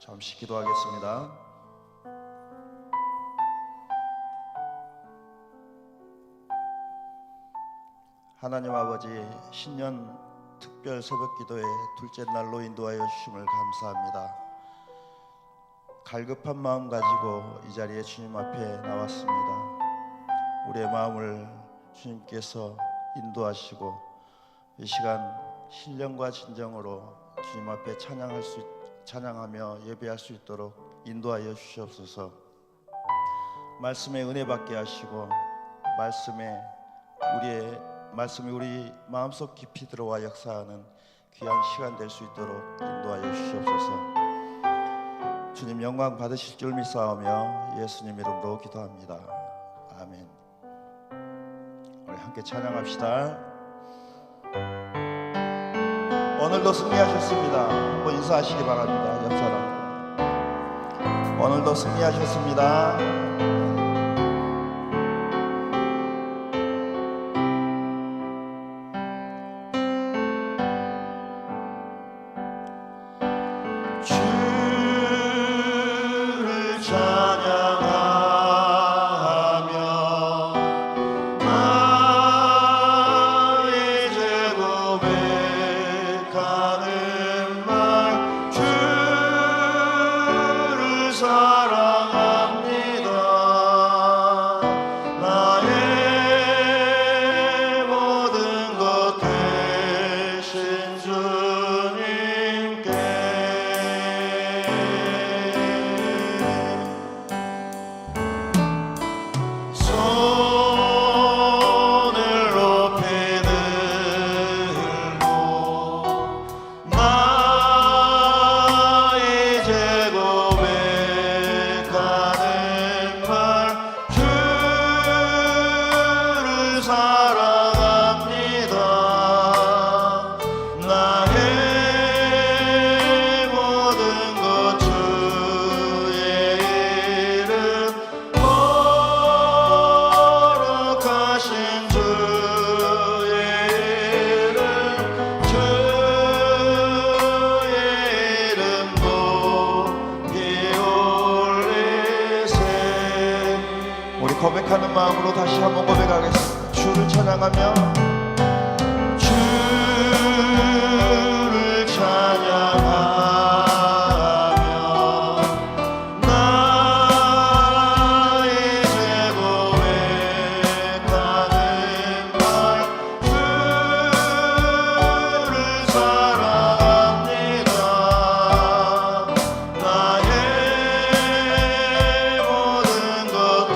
잠시 기도하겠습니다. 하나님 아버지, 신년 특별 새벽기도의 둘째 날로 인도하여 주심을 감사합니다. 갈급한 마음 가지고 이 자리에 주님 앞에 나왔습니다. 우리의 마음을 주님께서 인도하시고 이 시간 신령과 진정으로 주님 앞에 찬양하며 예배할 수 있도록 인도하여 주시옵소서. 말씀에 은혜 받게 하시고 말씀이 우리 마음속 깊이 들어와 역사하는 귀한 시간 될 수 있도록 인도하여 주시옵소서. 주님 영광 받으실 줄 믿사오며 예수님 이름으로 기도합니다. 아멘. 우리 함께 찬양합시다. 오늘도 승리하셨습니다. 한번 인사하시기 바랍니다. 옆 사람. 오늘도 승리하셨습니다. 고백하는 마음으로 다시 한번 고백하겠습니다. 주를 찬양하며 주를 찬양하며 나의 죄 고백하는 말 주를 사랑합니다. 나의 모든 것들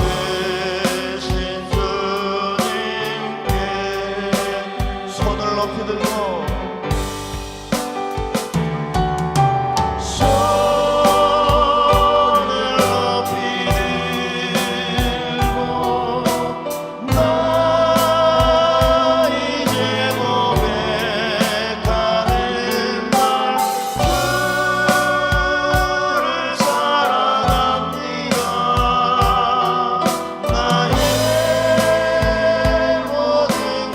손을 높이 들고 나의 죄 고백하는 말 주를 사랑합니다. 나의 모든 것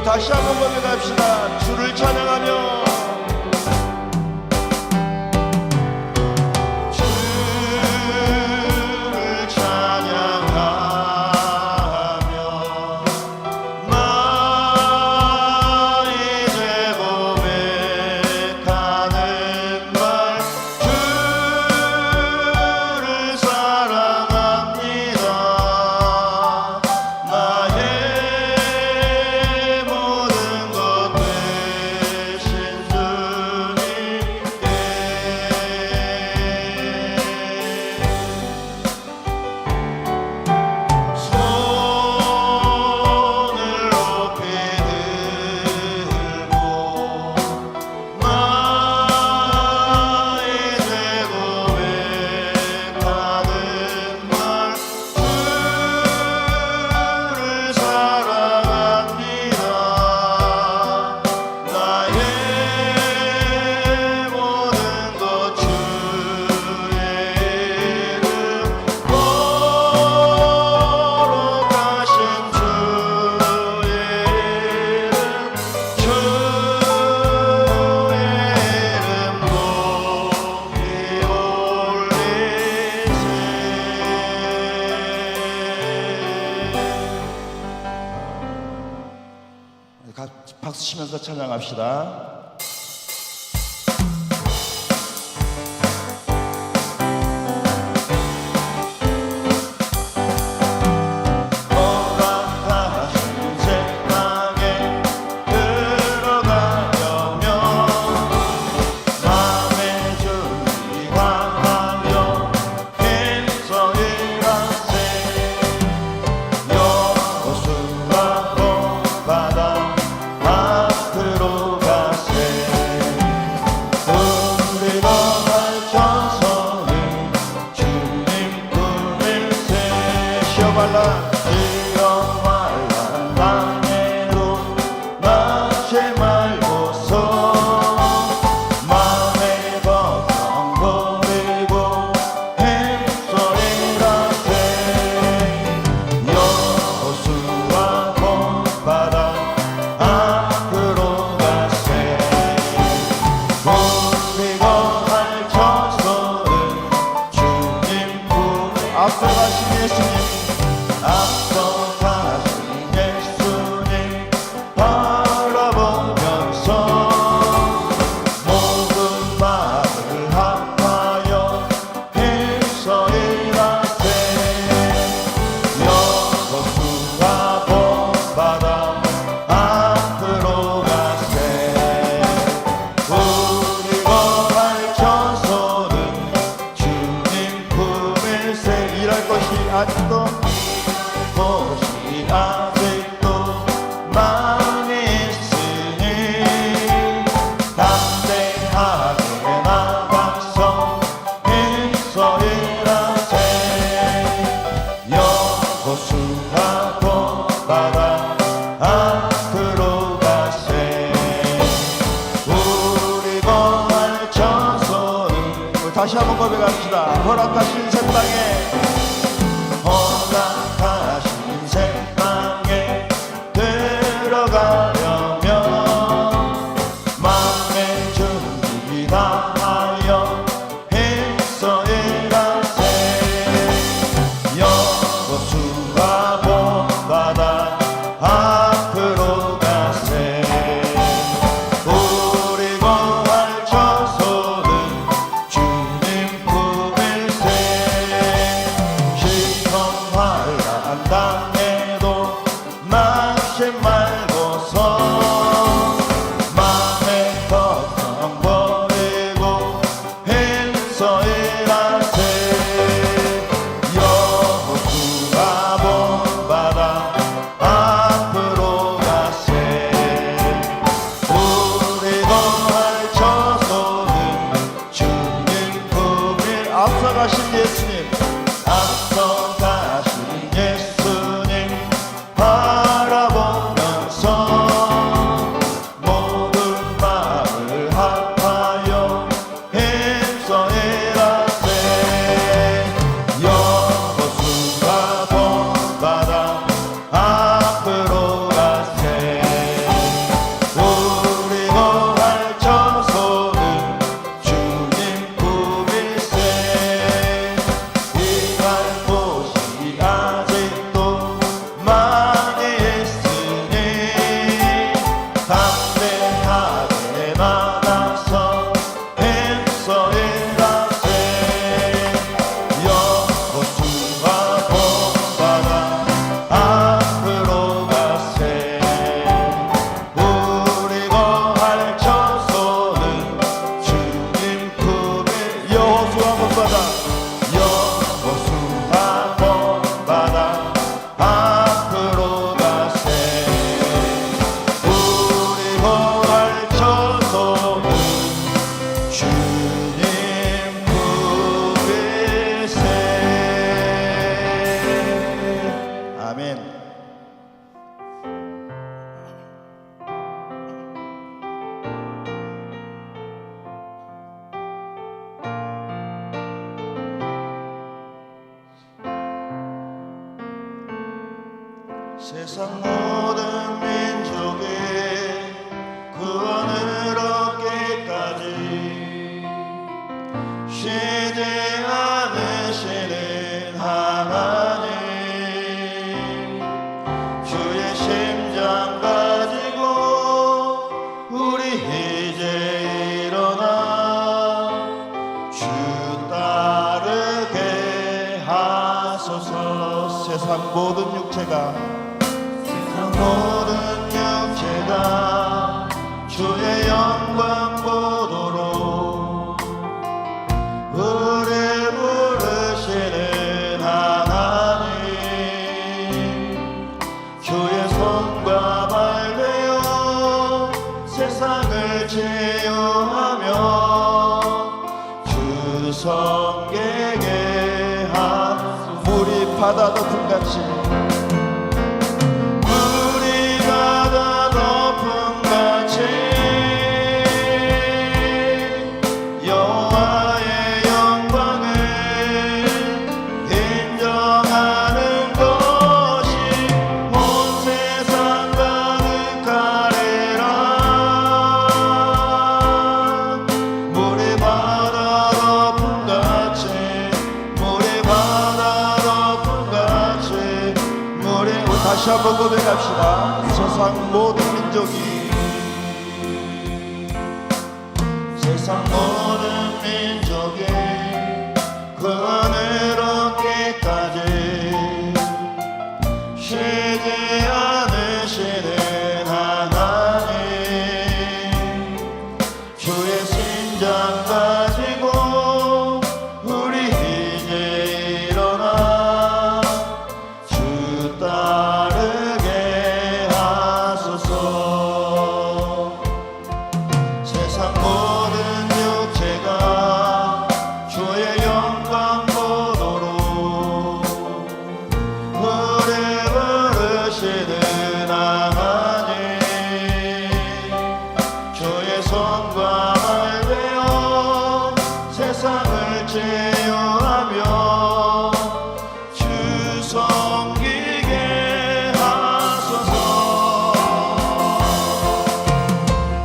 다시 한번 고백합시다. 주를 찬양하며 주를 찬양하며 나의 죄 고백하는 말 주를 사랑합니다. 나의 모든 것들 찬양합시다. 다시 한번 고백합시다. 허락하신 새땅에, 허락하신 새땅에 들어가려면 마음의 준비 다하여 힘써 일하세. 여호수아 본바다 앞으로 가세. 우리 거할 처소는 땅에도 낙심 말고서 맘의 걱정 버리고 힘써 일하세. 여호수아 본바다 앞으로 가세. 우리 거할 처소는 주님 품에 앞서가신 예수님, 앞서가신 예수님 바라보면서 모든 마음을 합하여 힘써 일하세. 여호수아 본바다 앞으로 가세. 우리 거할 처소는 주님 품일세. 이갈 곳이 아직도 많이 있으니 담대하게 나가서 힘써 일하세. 여호수아 본바다 앞으로 가세. 우리 거할 처소는 주님 품에. 여호수아 본바다, 여호수아 본바다 앞으로 가세. 우리 거할 처소는 주님 품일세. 아멘. 세상 모든 민족이 구원을 얻기까지 쉬지 않으시는 하나님, 주의 심장 가지고 세상 모든 육체가 주의 영광 보도록 우리 부르시는 하나님, 주의 손과 발 되어 세상을 치유하며 주 성계게 한 물이 바다 덮음같이 다시 한번 고백합시다. 세상 모든 민족이 세상 모든 민족이 그 은혜를 얻기까지 쉬지 않으시는 하나님, 주의 심장 가지고 우리 이제 일어나 주 따르게 하소서. 세상 모든 육체가 주의 영광 보도록 우리 부르시는 하나님, 주의 손과 발 되어 세상을 치유하며 주 섬기게 하소서.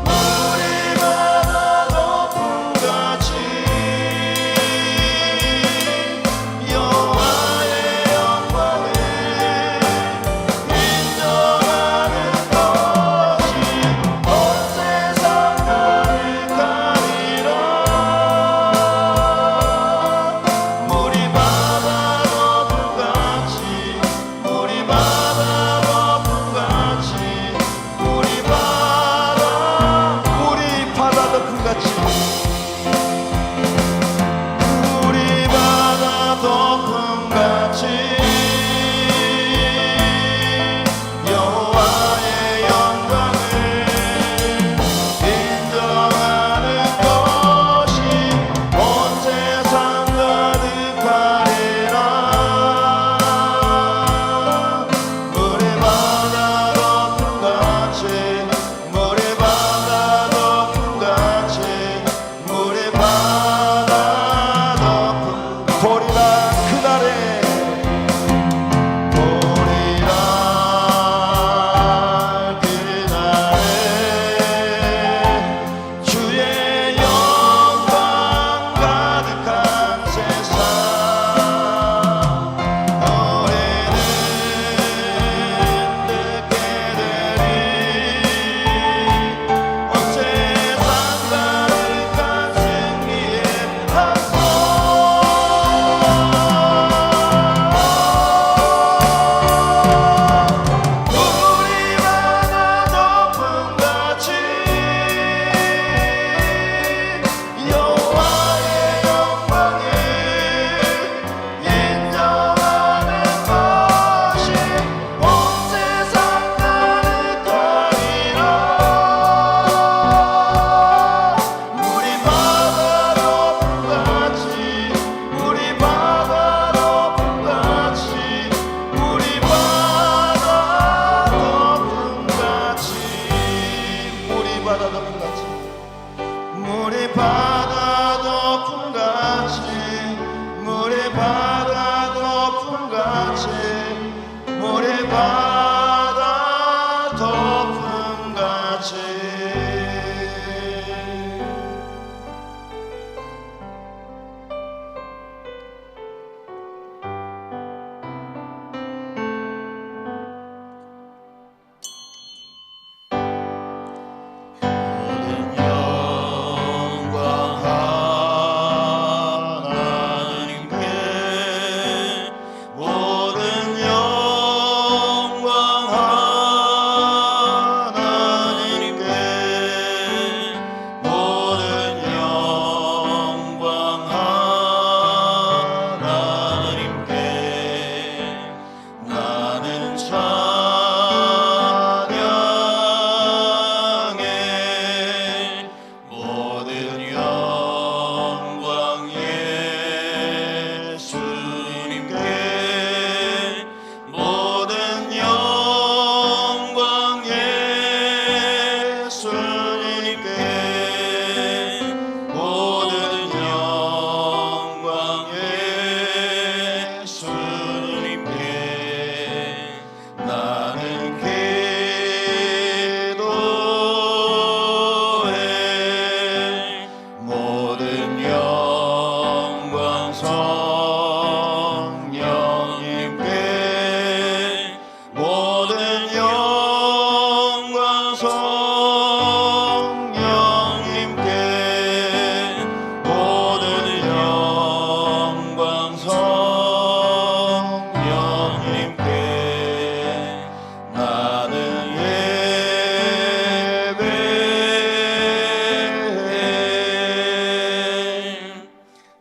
우리 바다 높음같이 여호와의 영광을 인정하는 것이 온 세상 가득하리라.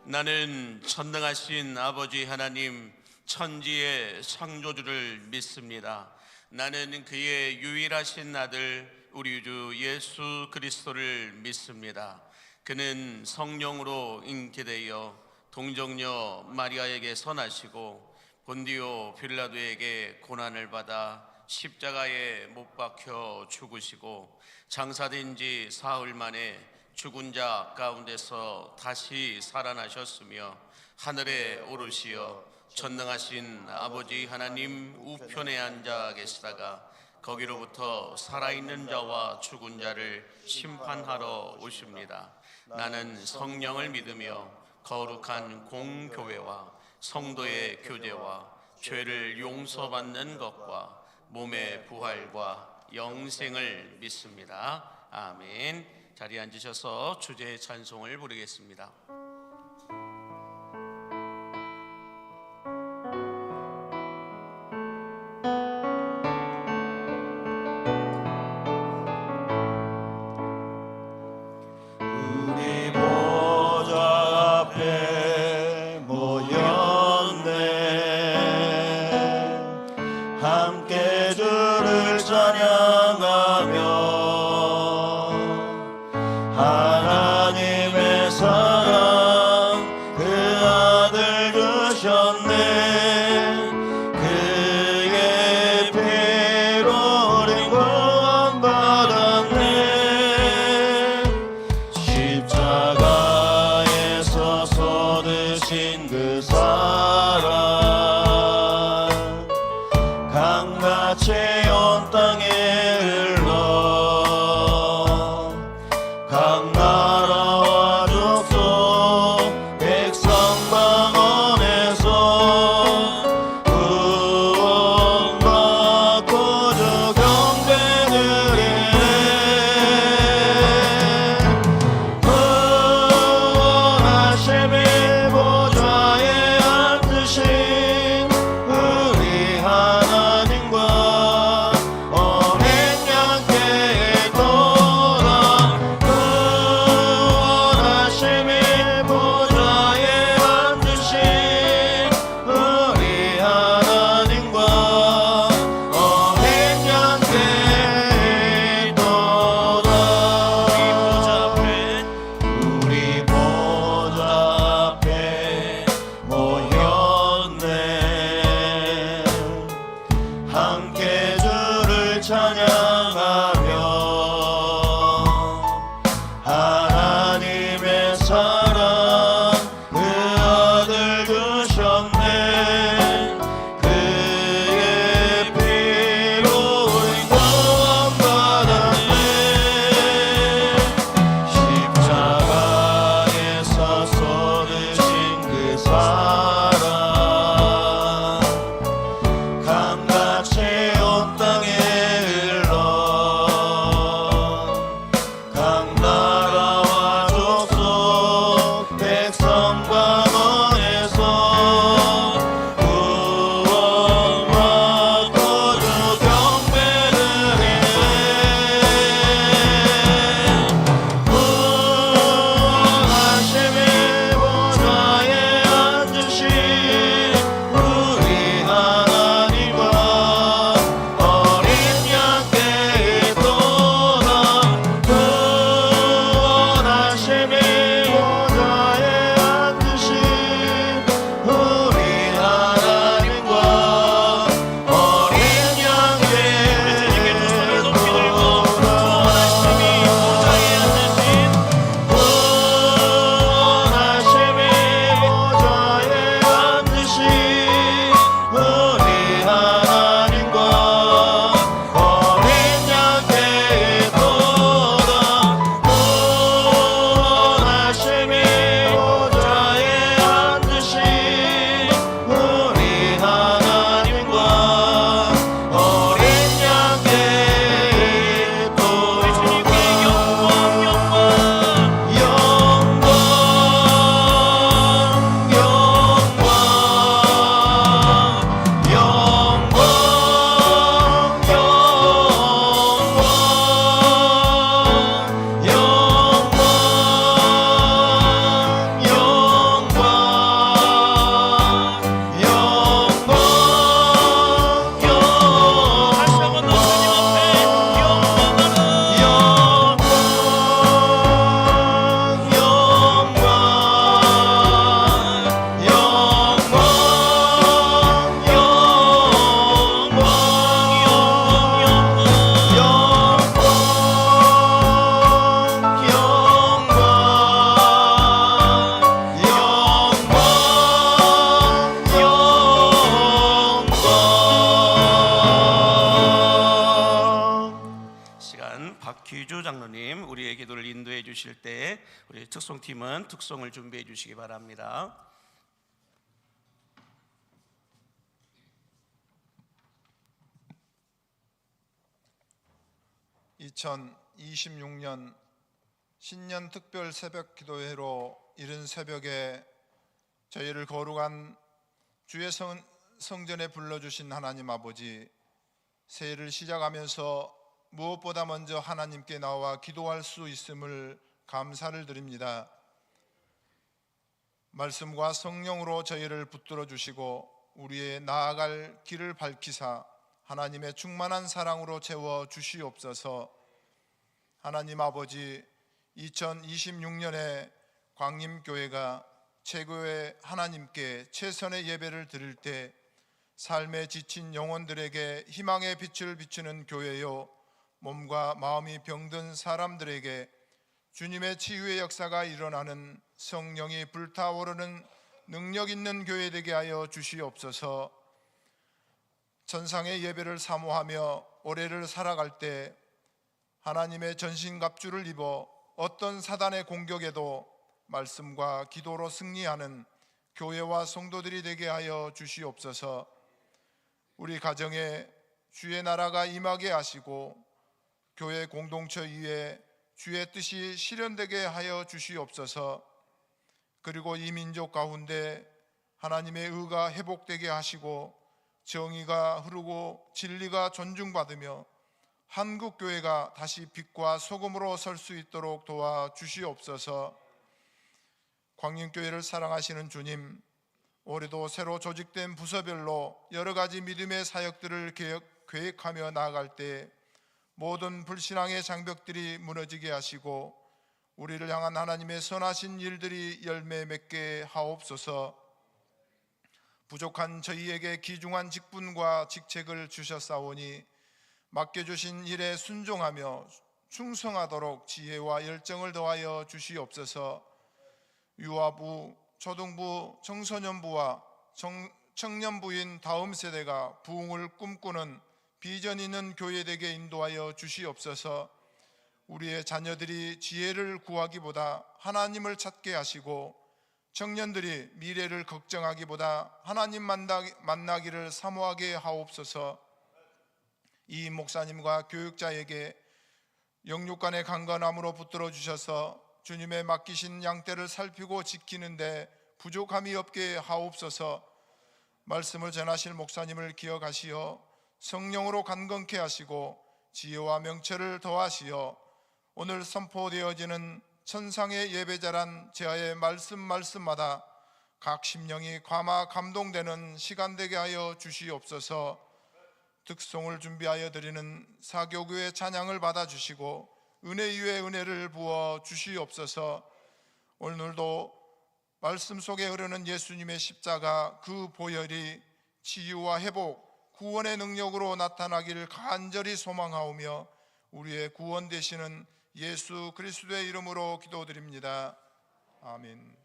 나는 전능하신 아버지 하나님 천지의 창조주를 믿습니다. 나는 그의 유일하신 아들 우리 주 예수 그리스도를 믿습니다. 그는 성령으로 잉태되어 동정녀 마리아에게서 나시고 본디오 빌라도에게 고난을 받아 십자가에 못 박혀 죽으시고 장사된 지 사흘 만에 죽은 자 가운데서 다시 살아나셨으며 하늘에 오르시어 전능하신 아버지 하나님 우편에 앉아 계시다가 거기로부터 살아있는 자와 죽은 자를 심판하러 오십니다. 나는 성령을 믿으며 거룩한 공교회와 성도의 교제와 죄를 용서받는 것과 몸의 부활과 영생을 믿습니다. 아멘. 자리에 앉으셔서 주제의 찬송을 부르겠습니다. 우리 보좌 앞에 모였네. 함께 주를 찬양하며 하나님의 사랑 그 아들 주셨네. 그의 피로 우리 구원받았네. 십자가에서 쏟으신 그 사랑 강같이 온 땅에 흘러 각 나라와 족속 백성 방언에서 구원받고 주 경배드리네. 구원하심의 보좌에 앉으신 우리 하나님과 어린 양께 도다. 구원하심의 보좌에 앉으신 우리 하나님과 어린 양께 도다. 우리 보좌 주실 때 우리 특송팀은 특송을 준비해 주시기 바랍니다. 2026년 신년 특별 새벽 기도회로 이른 새벽에 저희를 거룩한 주의 성전에 불러주신 하나님 아버지, 새해를 시작하면서 무엇보다 먼저 하나님께 나와 기도할 수 있음을 감사를 드립니다. 말씀과 성령으로 저희를 붙들어 주시고 우리의 나아갈 길을 밝히사 하나님의 충만한 사랑으로 채워 주시옵소서. 하나님 아버지, 2026년에 광림교회가 최고의 하나님께 최선의 예배를 드릴 때 삶에 지친 영혼들에게 희망의 빛을 비추는 교회요, 몸과 마음이 병든 사람들에게 주님의 치유의 역사가 일어나는 성령이 불타오르는 능력 있는 교회 되게 하여 주시옵소서. 천상의 예배를 사모하며 올해를 살아갈 때 하나님의 전신갑주를 입어 어떤 사단의 공격에도 말씀과 기도로 승리하는 교회와 성도들이 되게 하여 주시옵소서. 우리 가정에 주의 나라가 임하게 하시고 교회 공동체 위에 주의 뜻이 실현되게 하여 주시옵소서. 그리고 이 민족 가운데 하나님의 의가 회복되게 하시고 정의가 흐르고 진리가 존중받으며 한국교회가 다시 빛과 소금으로 설 수 있도록 도와주시옵소서. 광림교회를 사랑하시는 주님, 올해도 새로 조직된 부서별로 여러 가지 믿음의 사역들을 계획하며 나아갈 때 모든 불신앙의 장벽들이 무너지게 하시고 우리를 향한 하나님의 선하신 일들이 열매 맺게 하옵소서. 부족한 저희에게 귀중한 직분과 직책을 주셨사오니 맡겨주신 일에 순종하며 충성하도록 지혜와 열정을 더하여 주시옵소서. 유아부, 초등부, 청소년부와 청년부인 다음 세대가 부흥을 꿈꾸는 비전 있는 교회되게 인도하여 주시옵소서. 우리의 자녀들이 지혜를 구하기보다 하나님을 찾게 하시고 청년들이 미래를 걱정하기보다 하나님 만나기를 사모하게 하옵소서. 이 목사님과 교육자에게 영육간의 강건함으로 붙들어 주셔서 주님의 맡기신 양떼를 살피고 지키는데 부족함이 없게 하옵소서. 말씀을 전하실 목사님을 기억하시어 성령으로 간건케 하시고 지혜와 명철을 더하시어 오늘 선포되어지는 천상의 예배자란 제아의 말씀마다 각 심령이 감화 감동되는 시간 되게 하여 주시옵소서. 특송을 준비하여 드리는 사교구의 찬양을 받아주시고 은혜 위에 은혜를 부어 주시옵소서. 오늘도 말씀 속에 흐르는 예수님의 십자가 그 보혈이 치유와 회복, 구원의 능력으로 나타나기를 간절히 소망하오며 우리의 구원 되시는 예수 그리스도의 이름으로 기도드립니다. 아멘.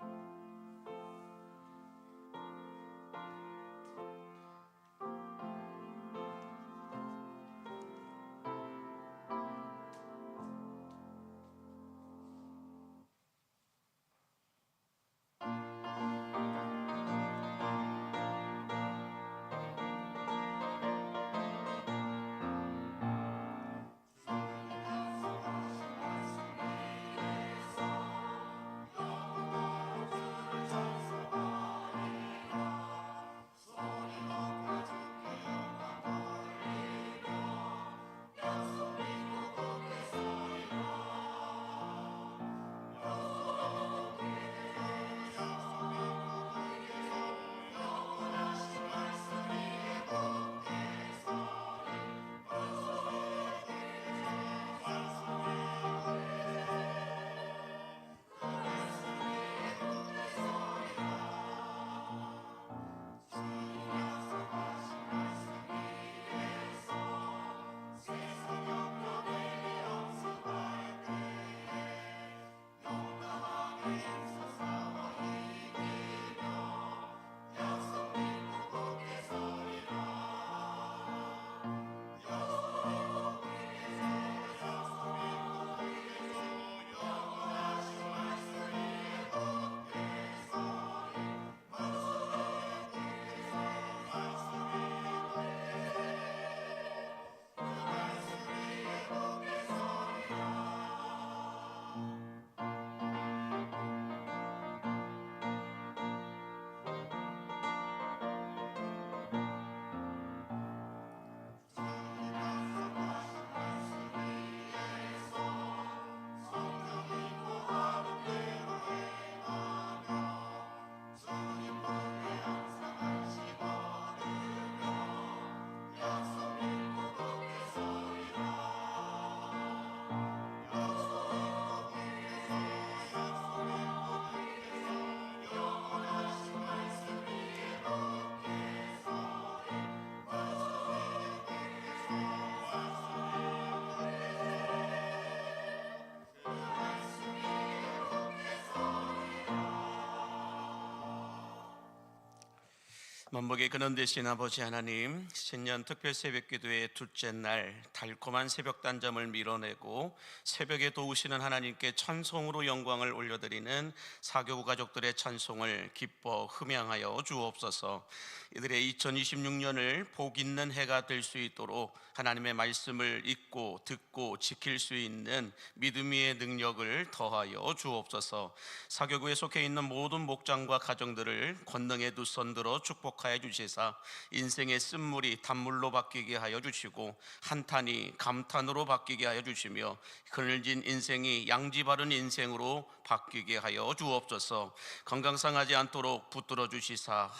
만복의 근원 되신 아버지 하나님, 신년 특별 새벽기도의 둘째 날 달콤한 새벽 단잠을 밀어내고 새벽에 도우시는 하나님께 찬송으로 영광을 올려드리는 사교구 가족들의 찬송을 기뻐 흠양하여 주옵소서. 이들의 2026년을 복 있는 해가 될 수 있도록 하나님의 말씀을 읽고 듣고 지킬 수 있는 믿음의 능력을 더하여 주옵소서. 사교구에 속해 있는 모든 목장과 가정들을 권능의 두 손 들어 축복하여 주시사 인생의 쓴물이 단물로 바뀌게 하여 주시고 한탄이 감탄으로 바뀌게 하여 주시며 그늘진 인생이 양지 바른 인생으로 바뀌게 하여 주옵소서. 건강 상하지 않도록 붙들어 주시사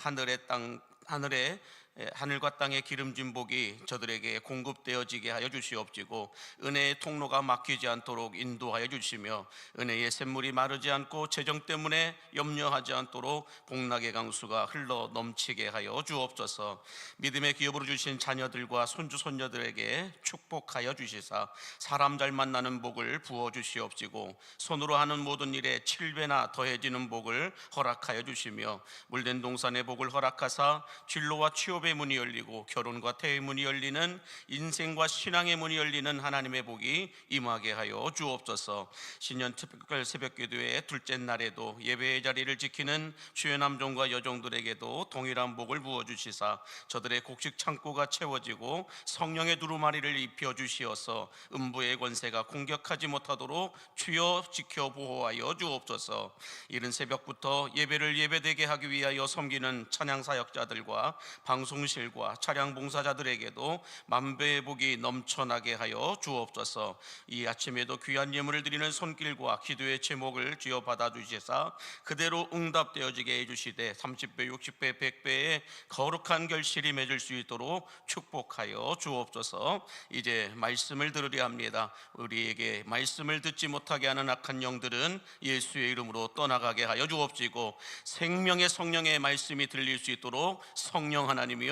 하늘과 땅의 기름진 복이 저들에게 공급되어지게 하여 주시옵지고 은혜의 통로가 막히지 않도록 인도하여 주시며 은혜의 샘물이 마르지 않고 재정 때문에 염려하지 않도록 복락의 강수가 흘러 넘치게 하여 주옵소서. 믿음의 기업으로 주신 자녀들과 손주 손녀들에게 축복하여 주시사 사람 잘 만나는 복을 부어 주시옵지고 손으로 하는 모든 일에 7배나 더해지는 복을 허락하여 주시며 물된 동산의 복을 허락하사 진로와 취업의 문이 열리고 결혼과 태의 문이 열리는 인생과 신앙의 문이 열리는 하나님의 복이 임하게 하여 주옵소서. 신년 특별 새벽기도의 둘째 날에도 예배의 자리를 지키는 주의 남종과 여종들에게도 동일한 복을 부어주시사 저들의 곡식 창고가 채워지고 성령의 두루마리를 입혀주시어서 음부의 권세가 공격하지 못하도록 주여 지켜 보호하여 주옵소서. 이른 새벽부터 예배를 예배되게 하기 위하여 섬기는 찬양사역자들과 방송실과 차량 봉사자들에게도 만배의 복이 넘쳐나게 하여 주옵소서. 이 아침에도 귀한 예물을 드리는 손길과 기도의 제목을 주여 받아주시사 그대로 응답되어지게 해주시되 30배 60배 100배의 거룩한 결실이 맺을 수 있도록 축복하여 주옵소서. 이제 말씀을 들으려 합니다. 우리에게 말씀을 듣지 못하게 하는 악한 영들은 예수의 이름으로 떠나가게 하여 주옵시고 생명의 성령의 말씀이 들릴 수 있도록 성령 하나님이여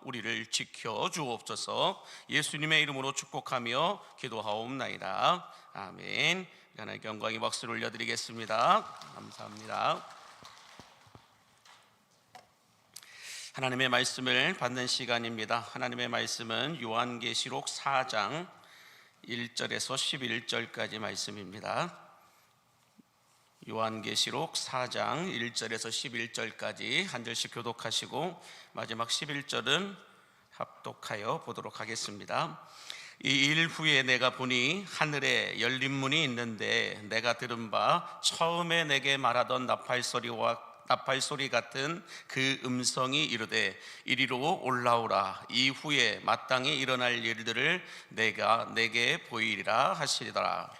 우리를 지켜 주옵소서. 예수님의 이름으로 축복하며 기도하옵나이다. 아멘. 하나님께 영광의 박수를 올려드리겠습니다. 감사합니다. 하나님의 말씀을 받는 시간입니다. 하나님의 말씀은 요한계시록 4장 1절에서 11절까지 말씀입니다. 요한계시록 4장 1절에서 11절까지 한 절씩 교독하시고 마지막 11절은 합독하여 보도록 하겠습니다. 이 일 후에 내가 보니 하늘에 열린 문이 있는데 내가 들은 바 처음에 내게 말하던 나팔소리 같은 그 음성이 이르되 이리로 올라오라. 이후에 마땅히 일어날 일들을 내게 보이리라 하시리더라.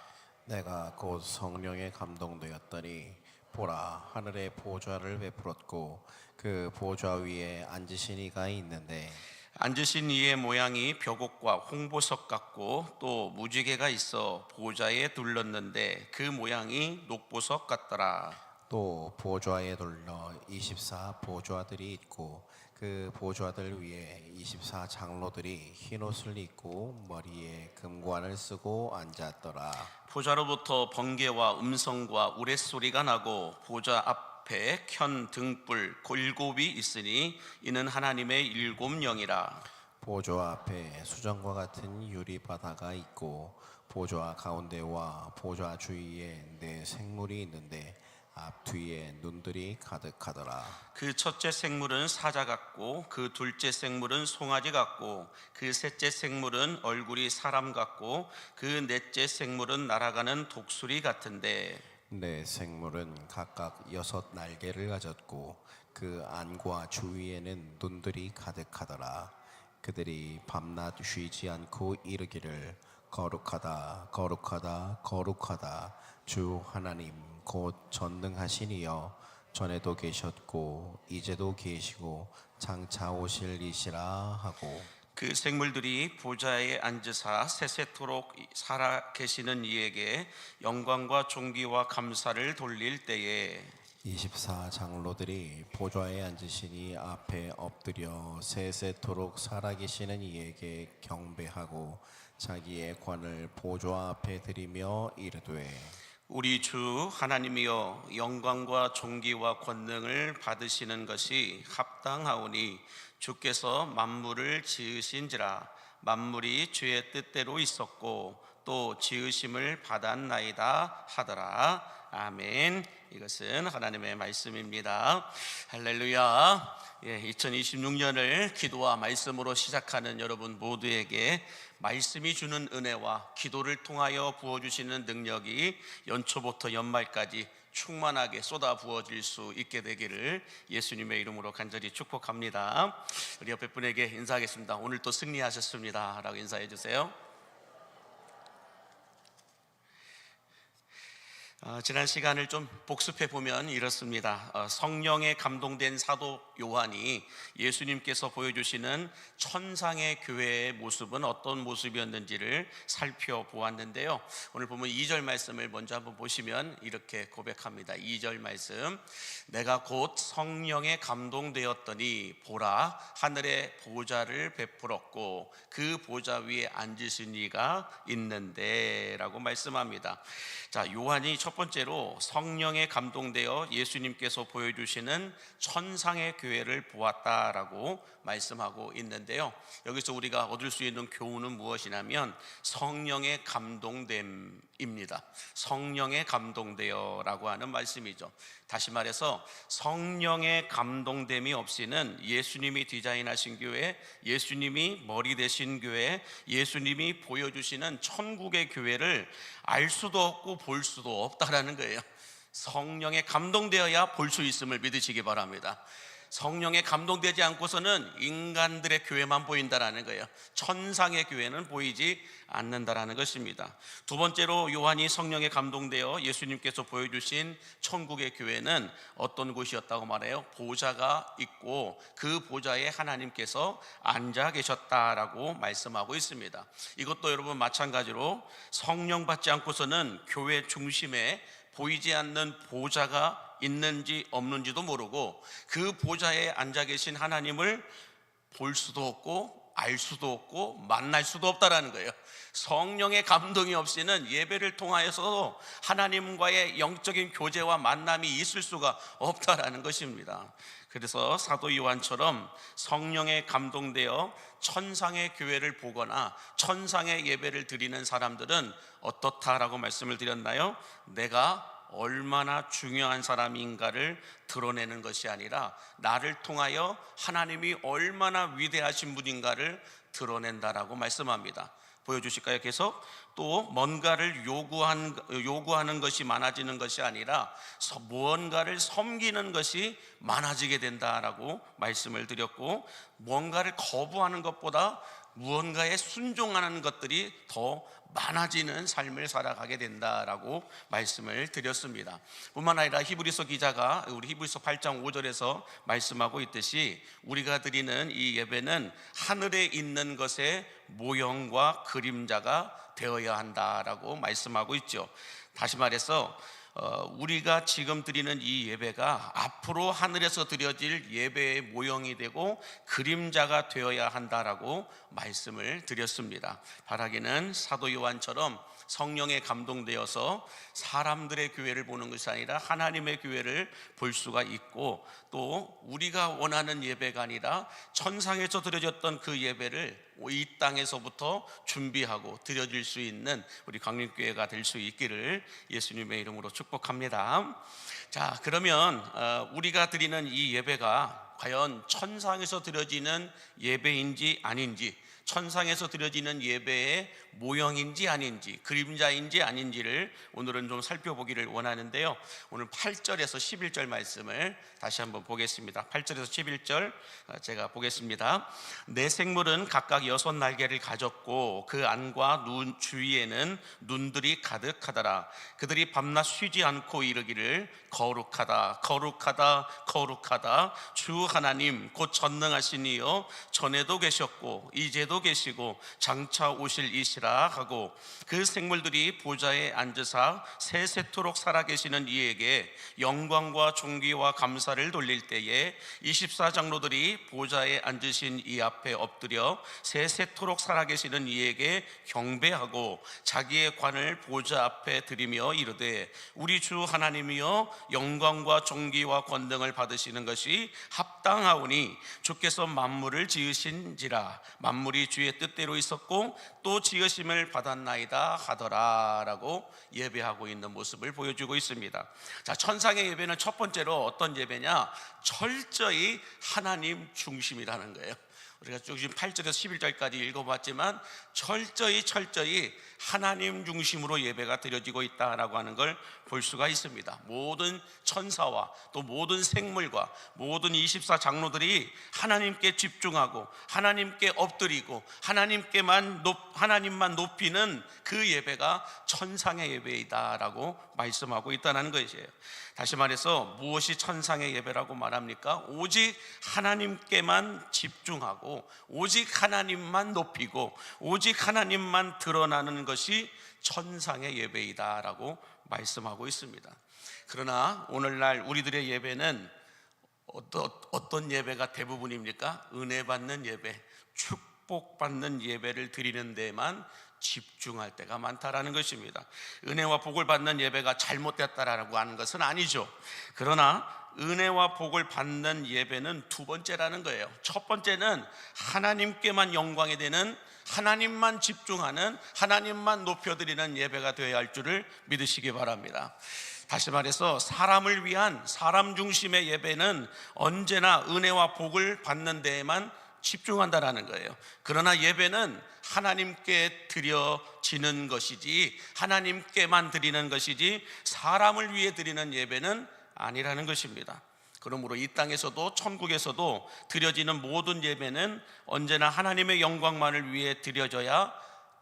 내가 곧 성령에 감동되었더니 보라 하늘에 보좌를 베풀었고 그 보좌 위에 앉으신 이가 있는데 앉으신 이의 모양이 벼곡과 홍보석 같고 또 무지개가 있어 보좌에 둘렀는데 그 모양이 녹보석 같더라. 또 보좌에 둘러 24 보좌들이 있고 그 보좌들 위에 24 장로들이 흰옷을 입고 머리에 금관을 쓰고 앉았더라. 보좌로부터 번개와 음성과 우레소리가 나고 보좌 앞에 켠 등불 7이 있으니 이는 하나님의 7 영이라. 보좌 앞에 수정과 같은 유리 바다가 있고 보좌 가운데와 보좌 주위에 네 생물이 있는데 앞 뒤에 눈들이 가득하더라. 그 첫째 생물은 사자 같고 그 둘째 생물은 송아지 같고 그 셋째 생물은 얼굴이 사람 같고 그 넷째 생물은 날아가는 독수리 같은데 네 생물은 각각 6 날개를 가졌고 그 안과 주위에는 눈들이 가득하더라. 그들이 밤낮 쉬지 않고 이르기를 거룩하다 거룩하다 거룩하다 주 하나님 곧 전능하신 이여 전에도 계셨고 이제도 계시고 장차 오실 이시라 하고 그 생물들이 보좌에 앉으사 세세토록 살아 계시는 이에게 영광과 존귀와 감사를 돌릴 때에 24 장로들이 보좌에 앉으시니 앞에 엎드려 세세토록 살아계시는 이에게 경배하고 자기의 관을 보좌 앞에 드리며 이르되 우리 주 하나님이여, 영광과 존귀와 권능을 받으시는 것이 합당하오니 주께서 만물을 지으신지라. 만물이 주의 뜻대로 있었고 또 지으심을 받았나이다 하더라. 아멘. 이것은 하나님의 말씀입니다. 할렐루야. 2026년을 기도와 말씀으로 시작하는 여러분 모두에게 말씀이 주는 은혜와 기도를 통하여 부어주시는 능력이 연초부터 연말까지 충만하게 쏟아 부어질 수 있게 되기를 예수님의 이름으로 간절히 축복합니다. 우리 옆에 분에게 인사하겠습니다. 오늘 또 승리하셨습니다 라고 인사해 주세요. 지난 시간을 좀 복습해 보면 이렇습니다. 성령에 감동된 사도 요한이 예수님께서 보여주시는 천상의 교회의 모습은 어떤 모습이었는지를 살펴보았는데요. 오늘 보면 2절 말씀을 먼저 한번 보시면 이렇게 고백합니다. 2절 말씀, 내가 곧 성령에 감동되었더니 보라, 하늘에 보좌를 베풀었고 그 보좌 위에 앉으신 이가 있는데 라고 말씀합니다. 자, 요한이 첫 번째로 성령에 감동되어 예수님께서 보여주시는 천상의 교회를 보았다라고 말씀하고 있는데요. 여기서 우리가 얻을 수 있는 교훈은 무엇이냐면 성령에 감동됨입니다. 성령에 감동되어라고 하는 말씀이죠. 다시 말해서 성령의 감동됨이 없이는 예수님이 디자인하신 교회, 예수님이 머리 되신 교회, 예수님이 보여주시는 천국의 교회를 알 수도 없고 볼 수도 없다라는 거예요. 성령에 감동되어야 볼 수 있음을 믿으시기 바랍니다. 성령에 감동되지 않고서는 인간들의 교회만 보인다라는 거예요. 천상의 교회는 보이지 않는다라는 것입니다. 두 번째로 요한이 성령에 감동되어 예수님께서 보여주신 천국의 교회는 어떤 곳이었다고 말해요? 보좌가 있고 그 보좌에 하나님께서 앉아 계셨다라고 말씀하고 있습니다. 이것도 여러분 마찬가지로 성령 받지 않고서는 교회 중심에 보이지 않는 보좌가 있는지 없는지도 모르고 그 보좌에 앉아 계신 하나님을 볼 수도 없고 알 수도 없고 만날 수도 없다라는 거예요. 성령의 감동이 없이는 예배를 통하여서도 하나님과의 영적인 교제와 만남이 있을 수가 없다라는 것입니다. 그래서 사도 요한처럼 성령에 감동되어 천상의 교회를 보거나 천상의 예배를 드리는 사람들은 어떻다라고 말씀을 드렸나요? 내가 얼마나 중요한 사람인가를 드러내는 것이 아니라 나를 통하여 하나님이 얼마나 위대하신 분인가를 드러낸다라고 말씀합니다. 보여주실까요? 계속 또 뭔가를 요구하는 것이 많아지는 것이 아니라 무언가를 섬기는 것이 많아지게 된다라고 말씀을 드렸고, 뭔가를 거부하는 것보다 무언가에 순종하는 것들이 더 많아지는 삶을 살아가게 된다라고 말씀을 드렸습니다. 뿐만 아니라 히브리서 기자가 우리 히브리서 8장 5절에서 말씀하고 있듯이 우리가 드리는 이 예배는 하늘에 있는 것의 모형과 그림자가 되어야 한다라고 말씀하고 있죠. 다시 말해서 우리가 지금 드리는 이 예배가 앞으로 하늘에서 드려질 예배의 모형이 되고 그림자가 되어야 한다라고 말씀을 드렸습니다. 바라기는 사도 요한처럼 성령에 감동되어서 사람들의 교회를 보는 것이 아니라 하나님의 교회를 볼 수가 있고, 또 우리가 원하는 예배가 아니라 천상에서 드려졌던 그 예배를 이 땅에서부터 준비하고 드려질 수 있는 우리 광림교회가 될 수 있기를 예수님의 이름으로 축복합니다. 자, 그러면 우리가 드리는 이 예배가 과연 천상에서 드려지는 예배인지 아닌지, 천상에서 드려지는 예배의 모형인지 아닌지, 그림자인지 아닌지를 오늘은 좀 살펴보기를 원하는데요. 오늘 8절에서 11절 말씀을 다시 한번 보겠습니다. 8절에서 11절 제가 보겠습니다. 내 생물은 각각 6 날개를 가졌고 그 안과 눈 주위에는 눈들이 가득하더라. 그들이 밤낮 쉬지 않고 이르기를 거룩하다 거룩하다 거룩하다 주 하나님 곧 전능하신 이여 전에도 계셨고 이제도 위에도 계시고 장차 오실 이시라 하고 그 생물들이 보좌에 앉으사 세세토록 살아계시는 이에게 영광과 존귀와 감사를 돌릴 때에 24장로들이 보좌에 앉으신 이 앞에 엎드려 세세토록 살아계시는 이에게 경배하고 자기의 관을 보좌 앞에 드리며 이르되 우리 주 하나님이여 영광과 존귀와 권능을 받으시는 것이 합당하오니 주께서 만물을 지으신지라 만물이 주의 뜻대로 있었고 또 지으심을 받았나이다 하더라 라고 예배하고 있는 모습을 보여주고 있습니다. 자, 천상의 예배는 첫 번째로 어떤 예배냐? 철저히 하나님 중심이라는 거예요. 우리가 지금 8절에서 11절까지 읽어봤지만 철저히 하나님 중심으로 예배가 드려지고 있다라고 하는 걸 볼 수가 있습니다. 모든 천사와 또 모든 생물과 모든 24장로들이 하나님께 집중하고 하나님께 엎드리고 하나님만 높이는 그 예배가 천상의 예배이다라고 말씀하고 있다는 것이에요. 다시 말해서 무엇이 천상의 예배라고 말합니까? 오직 하나님께만 집중하고 오직 하나님만 높이고 오직 하나님만 드러나는 것이 천상의 예배이다라고 말씀하고 있습니다. 그러나 오늘날 우리들의 예배는 어떤 예배가 대부분입니까? 은혜 받는 예배, 축복받는 예배를 드리는 데만 집중할 때가 많다라는 것입니다. 은혜와 복을 받는 예배가 잘못됐다라고 하는 것은 아니죠. 그러나 은혜와 복을 받는 예배는 두 번째라는 거예요. 첫 번째는 하나님께만 영광이 되는, 하나님만 집중하는, 하나님만 높여드리는 예배가 되어야 할 줄을 믿으시기 바랍니다. 다시 말해서 사람을 위한 사람 중심의 예배는 언제나 은혜와 복을 받는 데에만 집중한다라는 거예요. 그러나 예배는 하나님께 드려지는 것이지 하나님께만 드리는 것이지 사람을 위해 드리는 예배는 아니라는 것입니다. 그러므로 이 땅에서도 천국에서도 드려지는 모든 예배는 언제나 하나님의 영광만을 위해 드려져야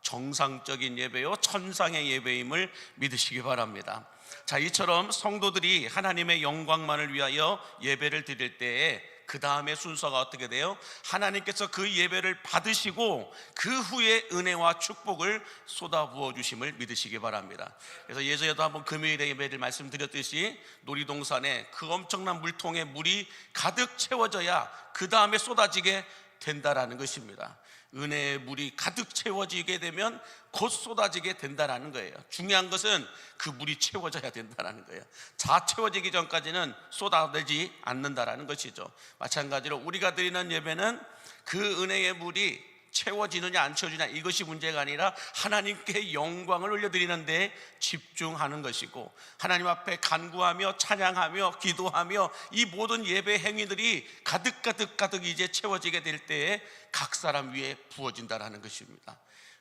정상적인 예배요 천상의 예배임을 믿으시기 바랍니다. 자, 이처럼 성도들이 하나님의 영광만을 위하여 예배를 드릴 때에 그 다음에 순서가 어떻게 돼요? 하나님께서 그 예배를 받으시고 그 후에 은혜와 축복을 쏟아부어 주심을 믿으시기 바랍니다. 그래서 예전에도 한번 금요일에 예배를 말씀드렸듯이 놀이동산에 그 엄청난 물통에 물이 가득 채워져야 그 다음에 쏟아지게 된다라는 것입니다. 은혜의 물이 가득 채워지게 되면 곧 쏟아지게 된다라는 거예요. 중요한 것은 그 물이 채워져야 된다라는 거예요. 다 채워지기 전까지는 쏟아내지 않는다라는 것이죠. 마찬가지로 우리가 드리는 예배는 그 은혜의 물이 채워지느냐 안 채워지느냐 이것이 문제가 아니라 하나님께 영광을 올려드리는 데 집중하는 것이고, 하나님 앞에 간구하며 찬양하며 기도하며 이 모든 예배 행위들이 가득 이제 채워지게 될 때에 각 사람 위에 부어진다라는 것입니다.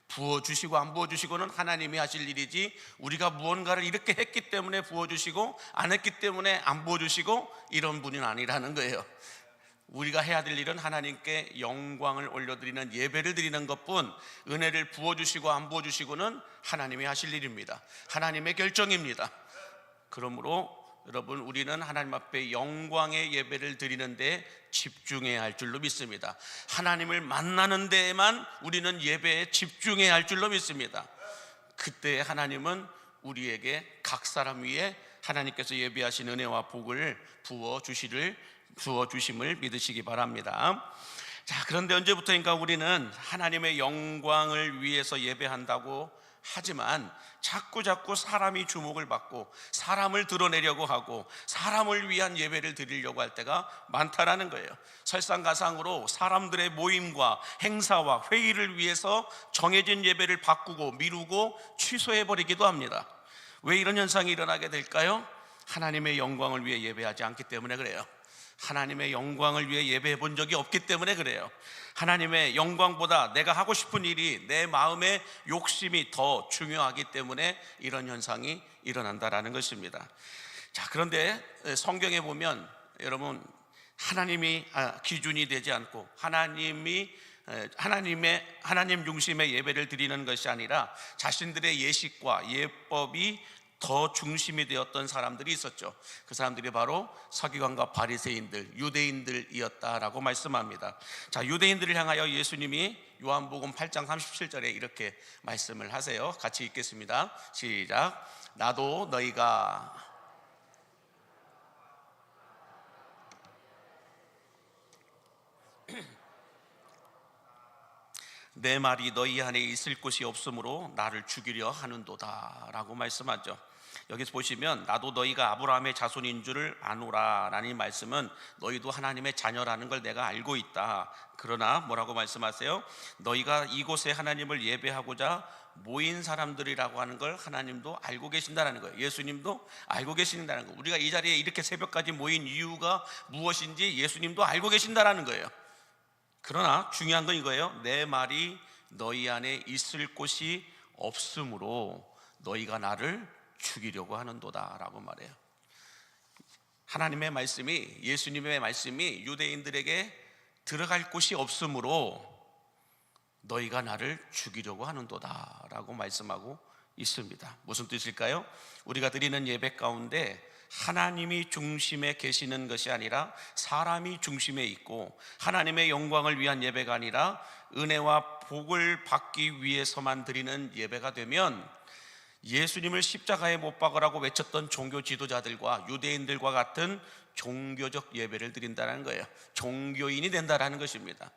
부어주시고 안 부어주시고는 하나님이 하실 일이지, 우리가 무언가를 이렇게 했기 때문에 부어주시고 안 했기 때문에 안 부어주시고 이런 분은 아니라는 거예요. 우리가 해야 될 일은 하나님께 영광을 올려드리는 예배를 드리는 것뿐, 은혜를 부어주시고 안 부어주시고는 하나님이 하실 일입니다. 하나님의 결정입니다. 그러므로 여러분, 우리는 하나님 앞에 영광의 예배를 드리는데 집중해야 할 줄로 믿습니다. 하나님을 만나는 데에만 우리는 예배에 집중해야 할 줄로 믿습니다. 그때 하나님은 우리에게 각 사람 위에 하나님께서 예비하신 은혜와 복을 부어 주심을 믿으시기 바랍니다. 자, 그런데 언제부터인가 우리는 하나님의 영광을 위해서 예배한다고 하지만 자꾸 사람이 주목을 받고 사람을 드러내려고 하고 사람을 위한 예배를 드리려고 할 때가 많다라는 거예요. 설상가상으로 사람들의 모임과 행사와 회의를 위해서 정해진 예배를 바꾸고 미루고 취소해버리기도 합니다. 왜 이런 현상이 일어나게 될까요? 하나님의 영광을 위해 예배하지 않기 때문에 그래요. 하나님의 영광을 위해 예배해 본 적이 없기 때문에 그래요. 하나님의 영광보다 내가 하고 싶은 일이, 내 마음의 욕심이 더 중요하기 때문에 이런 현상이 일어난다라는 것입니다. 자, 그런데 성경에 보면 여러분, 하나님이 기준이 되지 않고 하나님 중심의 예배를 드리는 것이 아니라 자신들의 예식과 예법이 더 중심이 되었던 사람들이 있었죠. 그 사람들이 바로 서기관과 바리새인들, 유대인들이었다라고 말씀합니다. 자, 유대인들을 향하여 예수님이 요한복음 8장 37절에 이렇게 말씀을 하세요. 같이 읽겠습니다. 시작. 나도 너희가 내 말이 너희 안에 있을 곳이 없으므로 나를 죽이려 하는도다 라고 말씀하죠. 여기서 보시면 나도 너희가 아브라함의 자손인 줄을 아노라 라는 말씀은 너희도 하나님의 자녀라는 걸 내가 알고 있다. 그러나 뭐라고 말씀하세요? 너희가 이곳에 하나님을 예배하고자 모인 사람들이라고 하는 걸 하나님도 알고 계신다는 거예요. 예수님도 알고 계신다는 거예요. 우리가 이 자리에 이렇게 새벽까지 모인 이유가 무엇인지 예수님도 알고 계신다는 거예요. 그러나 중요한 건 이거예요. 내 말이 너희 안에 있을 곳이 없으므로 너희가 나를 죽이려고 하는도다 라고 말해요. 하나님의 말씀이, 예수님의 말씀이 유대인들에게 들어갈 곳이 없으므로 너희가 나를 죽이려고 하는도다 라고 말씀하고 있습니다. 무슨 뜻일까요? 우리가 드리는 예배 가운데 하나님이 중심에 계시는 것이 아니라 사람이 중심에 있고, 하나님의 영광을 위한 예배가 아니라 은혜와 복을 받기 위해서만 드리는 예배가 되면 예수님을 십자가에 못 박으라고 외쳤던 종교 지도자들과 유대인들과 같은 종교적 예배를 드린다는 거예요. 종교인이 된다는 것입니다.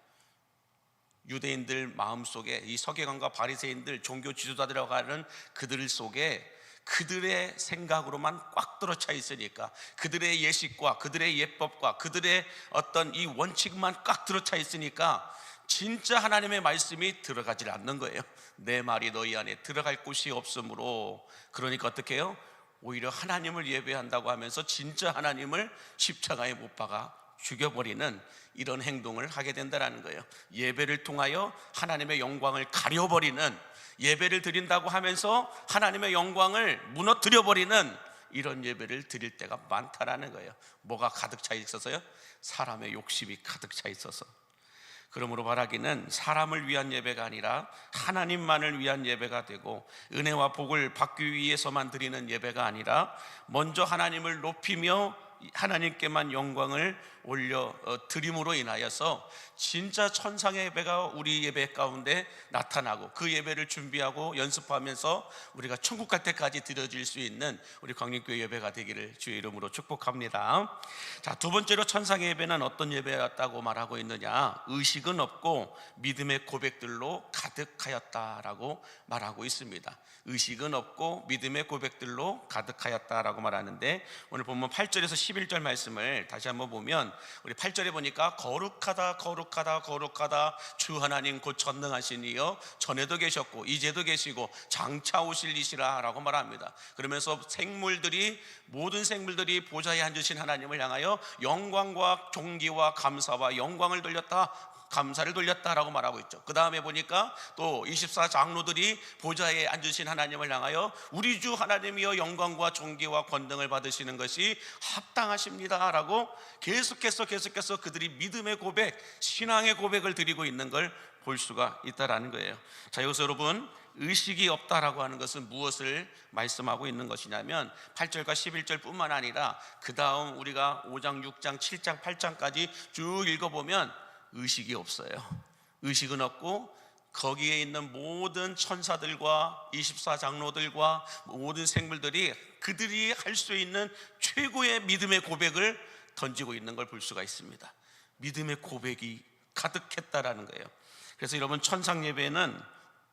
유대인들 마음속에 이 서기관과 바리새인들, 종교 지도자들이라고 하는 그들 속에 그들의 생각으로만 꽉 들어차 있으니까, 그들의 예식과 그들의 예법과 그들의 어떤 이 원칙만 꽉 들어차 있으니까 진짜 하나님의 말씀이 들어가질 않는 거예요. 내 말이 너희 안에 들어갈 곳이 없으므로. 그러니까 어떻게 해요? 오히려 하나님을 예배한다고 하면서 진짜 하나님을 십자가에 못 박아 죽여버리는 이런 행동을 하게 된다는 거예요. 예배를 통하여 하나님의 영광을 가려버리는, 예배를 드린다고 하면서 하나님의 영광을 무너뜨려버리는 이런 예배를 드릴 때가 많다라는 거예요. 뭐가 가득 차 있어서요? 사람의 욕심이 가득 차 있어서. 그러므로 바라기는 사람을 위한 예배가 아니라 하나님만을 위한 예배가 되고, 은혜와 복을 받기 위해서만 드리는 예배가 아니라 먼저 하나님을 높이며 하나님께만 영광을 올려 드림으로 인하여서 진짜 천상의 예배가 우리 예배 가운데 나타나고, 그 예배를 준비하고 연습하면서 우리가 천국 갈 때까지 드려질 수 있는 우리 광림교회 예배가 되기를 주의 이름으로 축복합니다. 자, 두 번째로 천상의 예배는 어떤 예배였다고 말하고 있느냐? 의식은 없고 믿음의 고백들로 가득하였다라고 말하고 있습니다. 의식은 없고 믿음의 고백들로 가득하였다라고 말하는데, 오늘 본문 8절에서 11절 말씀을 다시 한번 보면, 우리 8절에 보니까 거룩하다 거룩하다 거룩하다 주 하나님 곧 전능하신 이여 전에도 계셨고 이제도 계시고 장차 오실 이시라 라고 말합니다. 그러면서 모든 생물들이 보좌에 앉으신 하나님을 향하여 영광과 존귀와 감사와 영광을 돌렸다, 감사를 돌렸다라고 말하고 있죠. 그 다음에 보니까 또 24장로들이 보좌에 앉으신 하나님을 향하여 우리 주 하나님이여 영광과 존귀와 권능을 받으시는 것이 합당하십니다라고 계속해서 그들이 믿음의 고백, 신앙의 고백을 드리고 있는 걸 볼 수가 있다라는 거예요. 자, 여기서 여러분, 의식이 없다라고 하는 것은 무엇을 말씀하고 있는 것이냐면 8절과 11절 뿐만 아니라 그 다음 우리가 5장, 6장, 7장, 8장까지 쭉 읽어보면 의식이 없어요. 의식은 없고 거기에 있는 모든 천사들과 24장로들과 모든 생물들이 그들이 할 수 있는 최고의 믿음의 고백을 던지고 있는 걸 볼 수가 있습니다. 믿음의 고백이 가득했다라는 거예요. 그래서 여러분, 천상 예배는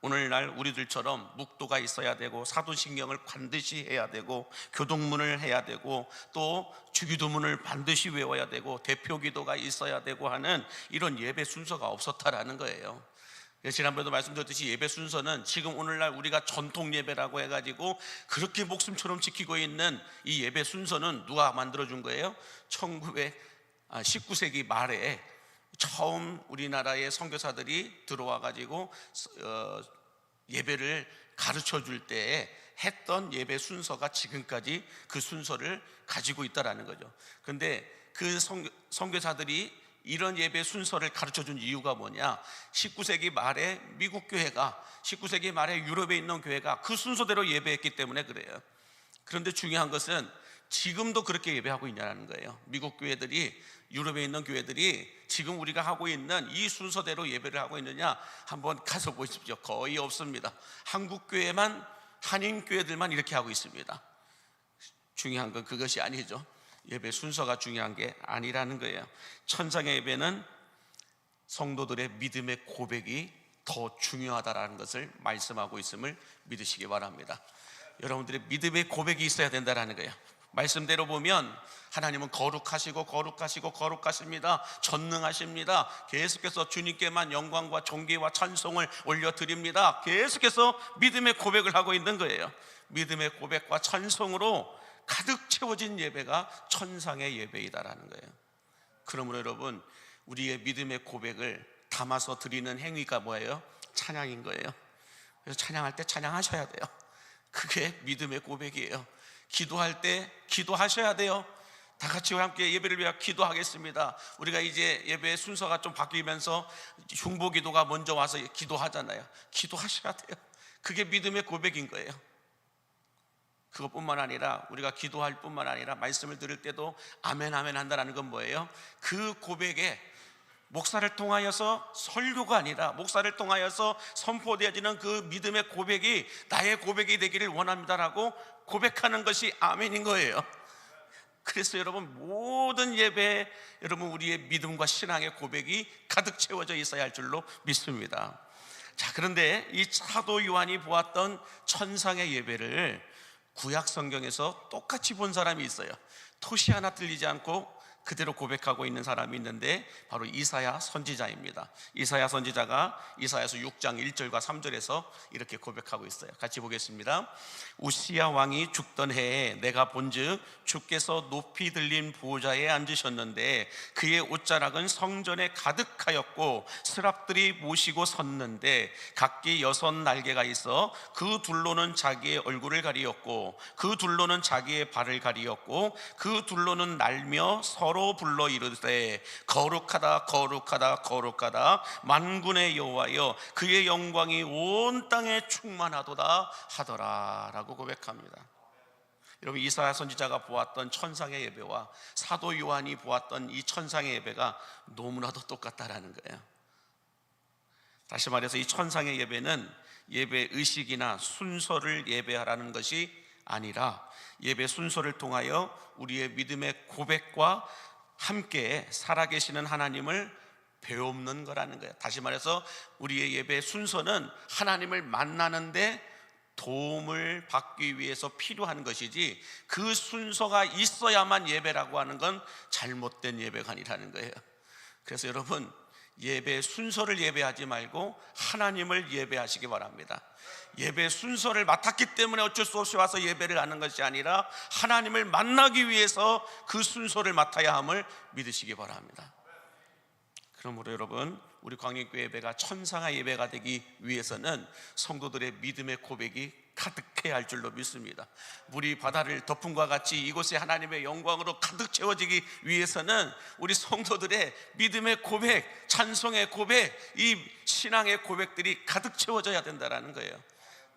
오늘날 우리들처럼 묵도가 있어야 되고 사도신경을 반드시 해야 되고 교동문을 해야 되고 또 주기도문을 반드시 외워야 되고 대표기도가 있어야 되고 하는 이런 예배 순서가 없었다라는 거예요. 지난번에도 말씀드렸듯이 예배 순서는 지금 오늘날 우리가 전통 예배라고 해가지고 그렇게 목숨처럼 지키고 있는 이 예배 순서는 누가 만들어준 거예요? 19세기 말에 처음 우리나라의 선교사들이 들어와가지고 예배를 가르쳐 줄 때에 했던 예배 순서가 지금까지 그 순서를 가지고 있다라는 거죠. 그런데 그 선교사들이 이런 예배 순서를 가르쳐 준 이유가 뭐냐? 19세기 말에 미국 교회가, 19세기 말에 유럽에 있는 교회가 그 순서대로 예배했기 때문에 그래요. 그런데 중요한 것은 지금도 그렇게 예배하고 있냐는 거예요. 미국 교회들이, 유럽에 있는 교회들이 지금 우리가 하고 있는 이 순서대로 예배를 하고 있느냐 한번 가서 보십시오. 거의 없습니다. 한국 교회만, 한인 교회들만 이렇게 하고 있습니다. 중요한 건 그것이 아니죠. 예배 순서가 중요한 게 아니라는 거예요. 천상의 예배는 성도들의 믿음의 고백이 더 중요하다라는 것을 말씀하고 있음을 믿으시기 바랍니다. 여러분들의 믿음의 고백이 있어야 된다는 거예요. 말씀대로 보면 하나님은 거룩하시고 거룩하시고 거룩하십니다. 전능하십니다. 계속해서 주님께만 영광과 존귀와 찬송을 올려드립니다. 계속해서 믿음의 고백을 하고 있는 거예요. 믿음의 고백과 찬송으로 가득 채워진 예배가 천상의 예배이다라는 거예요. 그러므로 여러분, 우리의 믿음의 고백을 담아서 드리는 행위가 뭐예요? 찬양인 거예요. 그래서 찬양할 때 찬양하셔야 돼요. 그게 믿음의 고백이에요. 기도할 때 기도하셔야 돼요. 다 같이 함께 예배를 위해 기도하겠습니다. 우리가 이제 예배 순서가 좀 바뀌면서 흉보 기도가 먼저 와서 기도하잖아요. 기도하셔야 돼요. 그게 믿음의 고백인 거예요. 그것뿐만 아니라 우리가 기도할 뿐만 아니라 말씀을 들을 때도 아멘 아멘 한다는 건 뭐예요? 그 고백에 목사를 통하여서 설교가 아니라 목사를 통하여서 선포되어지는 그 믿음의 고백이 나의 고백이 되기를 원합니다라고 고백하는 것이 아멘인 거예요. 그래서 여러분, 모든 예배에 여러분 우리의 믿음과 신앙의 고백이 가득 채워져 있어야 할 줄로 믿습니다. 자, 그런데 이 사도 요한이 보았던 천상의 예배를 구약 성경에서 똑같이 본 사람이 있어요. 토시 하나 틀리지 않고 그대로 고백하고 있는 사람이 있는데 바로 이사야 선지자입니다. 이사야 선지자가 이사야서 6장 1절과 3절에서 이렇게 고백하고 있어요. 같이 보겠습니다. 우시야 왕이 죽던 해에 내가 본즉 주께서 높이 들린 보좌에 앉으셨는데 그의 옷자락은 성전에 가득하였고 스랍들이 모시고 섰는데 각기 6 날개가 있어 그 둘로는 자기의 얼굴을 가리었고 그 둘로는 자기의 발을 가리었고 그 둘로는 날며 서로 불러 이르되 거룩하다 거룩하다 거룩하다 만군의 여호와여 그의 영광이 온 땅에 충만하도다 하더라 라고 고백합니다. 여러분, 이사야 선지자가 보았던 천상의 예배와 사도 요한이 보았던 이 천상의 예배가 너무나도 똑같다라는 거예요. 다시 말해서 이 천상의 예배는 예배 의식이나 순서를 예배하라는 것이 아니라 예배 순서를 통하여 우리의 믿음의 고백과 함께 살아계시는 하나님을 배우는 거라는 거예요. 다시 말해서 우리의 예배 순서는 하나님을 만나는데 도움을 받기 위해서 필요한 것이지 그 순서가 있어야만 예배라고 하는 건 잘못된 예배가 아니라는 거예요. 그래서 여러분, 예배 순서를 예배하지 말고 하나님을 예배하시기 바랍니다. 예배 순서를 맡았기 때문에 어쩔 수 없이 와서 예배를 하는 것이 아니라 하나님을 만나기 위해서 그 순서를 맡아야 함을 믿으시기 바랍니다. 그러므로 여러분, 우리 광역교회 예배가 천상의 예배가 되기 위해서는 성도들의 믿음의 고백이 가득해야 할 줄로 믿습니다. 물이 바다를 덮음과 같이 이곳에 하나님의 영광으로 가득 채워지기 위해서는 우리 성도들의 믿음의 고백, 찬송의 고백, 이 신앙의 고백들이 가득 채워져야 된다는 거예요.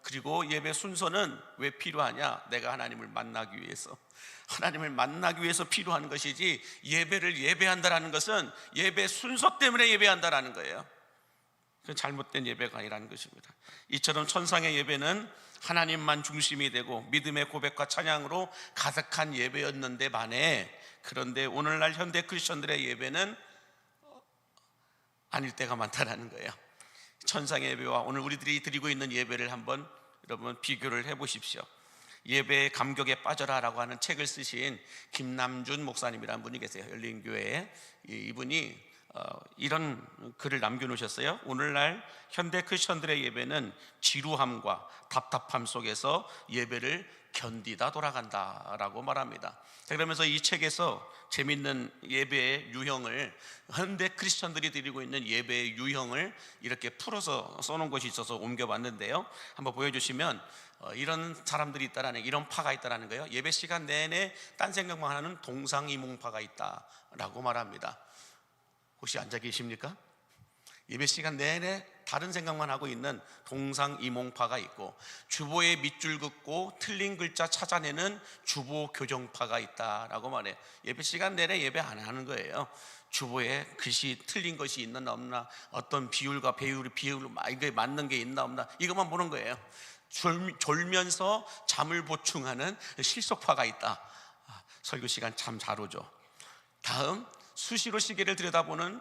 그리고 예배 순서는 왜 필요하냐? 내가 하나님을 만나기 위해서, 하나님을 만나기 위해서 필요한 것이지 예배를 예배한다라는 것은 예배 순서 때문에 예배한다라는 거예요. 그건 잘못된 예배가 아니라는 것입니다. 이처럼 천상의 예배는 하나님만 중심이 되고 믿음의 고백과 찬양으로 가득한 예배였는데 반해, 그런데 오늘날 현대 크리스천들의 예배는 아닐 때가 많다라는 거예요. 천상의 예배와 오늘 우리들이 드리고 있는 예배를 한번 여러분 비교를 해보십시오. 예배의 감격에 빠져라라고 하는 책을 쓰신 김남준 목사님이라는 분이 계세요. 열린교회에. 이분이 이런 글을 남겨놓으셨어요. 오늘날 현대 크리스천들의 예배는 지루함과 답답함 속에서 예배를 견디다 돌아간다라고 말합니다. 그러면서 이 책에서 재밌는 예배의 유형을, 현대 크리스천들이 드리고 있는 예배의 유형을 이렇게 풀어서 써놓은 것이 있어서 옮겨봤는데요. 한번 보여주시면 이런 사람들이 있다라는, 이런 파가 있다라는 거예요. 예배 시간 내내 딴 생각만 하는 동상이몽파가 있다라고 말합니다. 혹시 앉아 계십니까? 예배 시간 내내 다른 생각만 하고 있는 동상이몽파가 있고, 주보에 밑줄 긋고 틀린 글자 찾아내는 주보 교정파가 있다라고 말해요. 예배 시간 내내 예배 안 하는 거예요. 주보에 글씨 틀린 것이 있나 없나, 어떤 비율과 비율 이게 맞는 게 있나 없나, 이것만 보는 거예요. 졸면서 잠을 보충하는 실속파가 있다. 설교 시간 참 잘 오죠. 다음, 수시로 시계를 들여다보는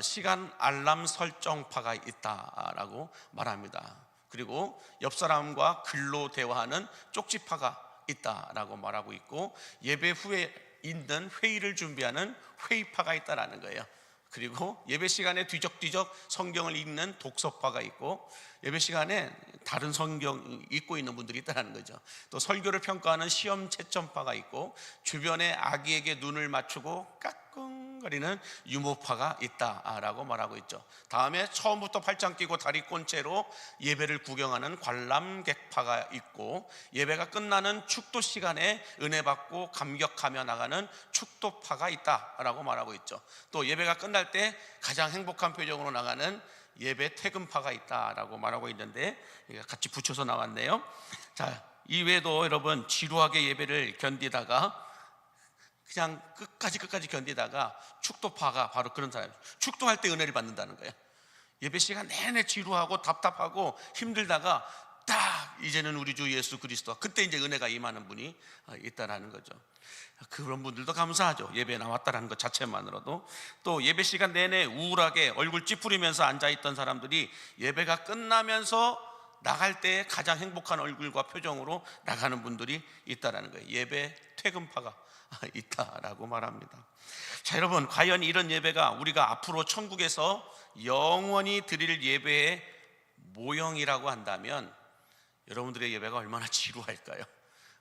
시간 알람 설정파가 있다라고 말합니다. 그리고 옆 사람과 글로 대화하는 쪽지파가 있다라고 말하고 있고, 예배 후에 있는 회의를 준비하는 회의파가 있다라는 거예요. 그리고 예배 시간에 뒤적뒤적 성경을 읽는 독서파가 있고, 예배 시간에 다른 성경 읽고 있는 분들이 있다는 거죠. 또 설교를 평가하는 시험 채점파가 있고, 주변의 아기에게 눈을 맞추고 까꿍거리는 유모파가 있다라고 말하고 있죠. 다음에 처음부터 팔짱 끼고 다리 꼰 채로 예배를 구경하는 관람객파가 있고, 예배가 끝나는 축도 시간에 은혜 받고 감격하며 나가는 축도파가 있다라고 말하고 있죠. 또 예배가 끝날 때 가장 행복한 표정으로 나가는 예배 퇴근파가 있다라고 말하고 있는데, 같이 붙여서 나왔네요. 자, 이외에도 여러분, 지루하게 예배를 견디다가 그냥 끝까지 견디다가 축도파가 바로 그런 사람이에요. 축도할 때 은혜를 받는다는 거예요. 예배 시간 내내 지루하고 답답하고 힘들다가 딱 이제는 우리 주 예수 그리스도, 그때 이제 은혜가 임하는 분이 있다라는 거죠. 그런 분들도 감사하죠. 예배에 나왔다는 것 자체만으로도. 또 예배 시간 내내 우울하게 얼굴 찌푸리면서 앉아있던 사람들이 예배가 끝나면서 나갈 때 가장 행복한 얼굴과 표정으로 나가는 분들이 있다라는 거예요. 예배 퇴근파가 있다라고 말합니다. 자, 여러분, 과연 이런 예배가 우리가 앞으로 천국에서 영원히 드릴 예배의 모형이라고 한다면 여러분들의 예배가 얼마나 지루할까요?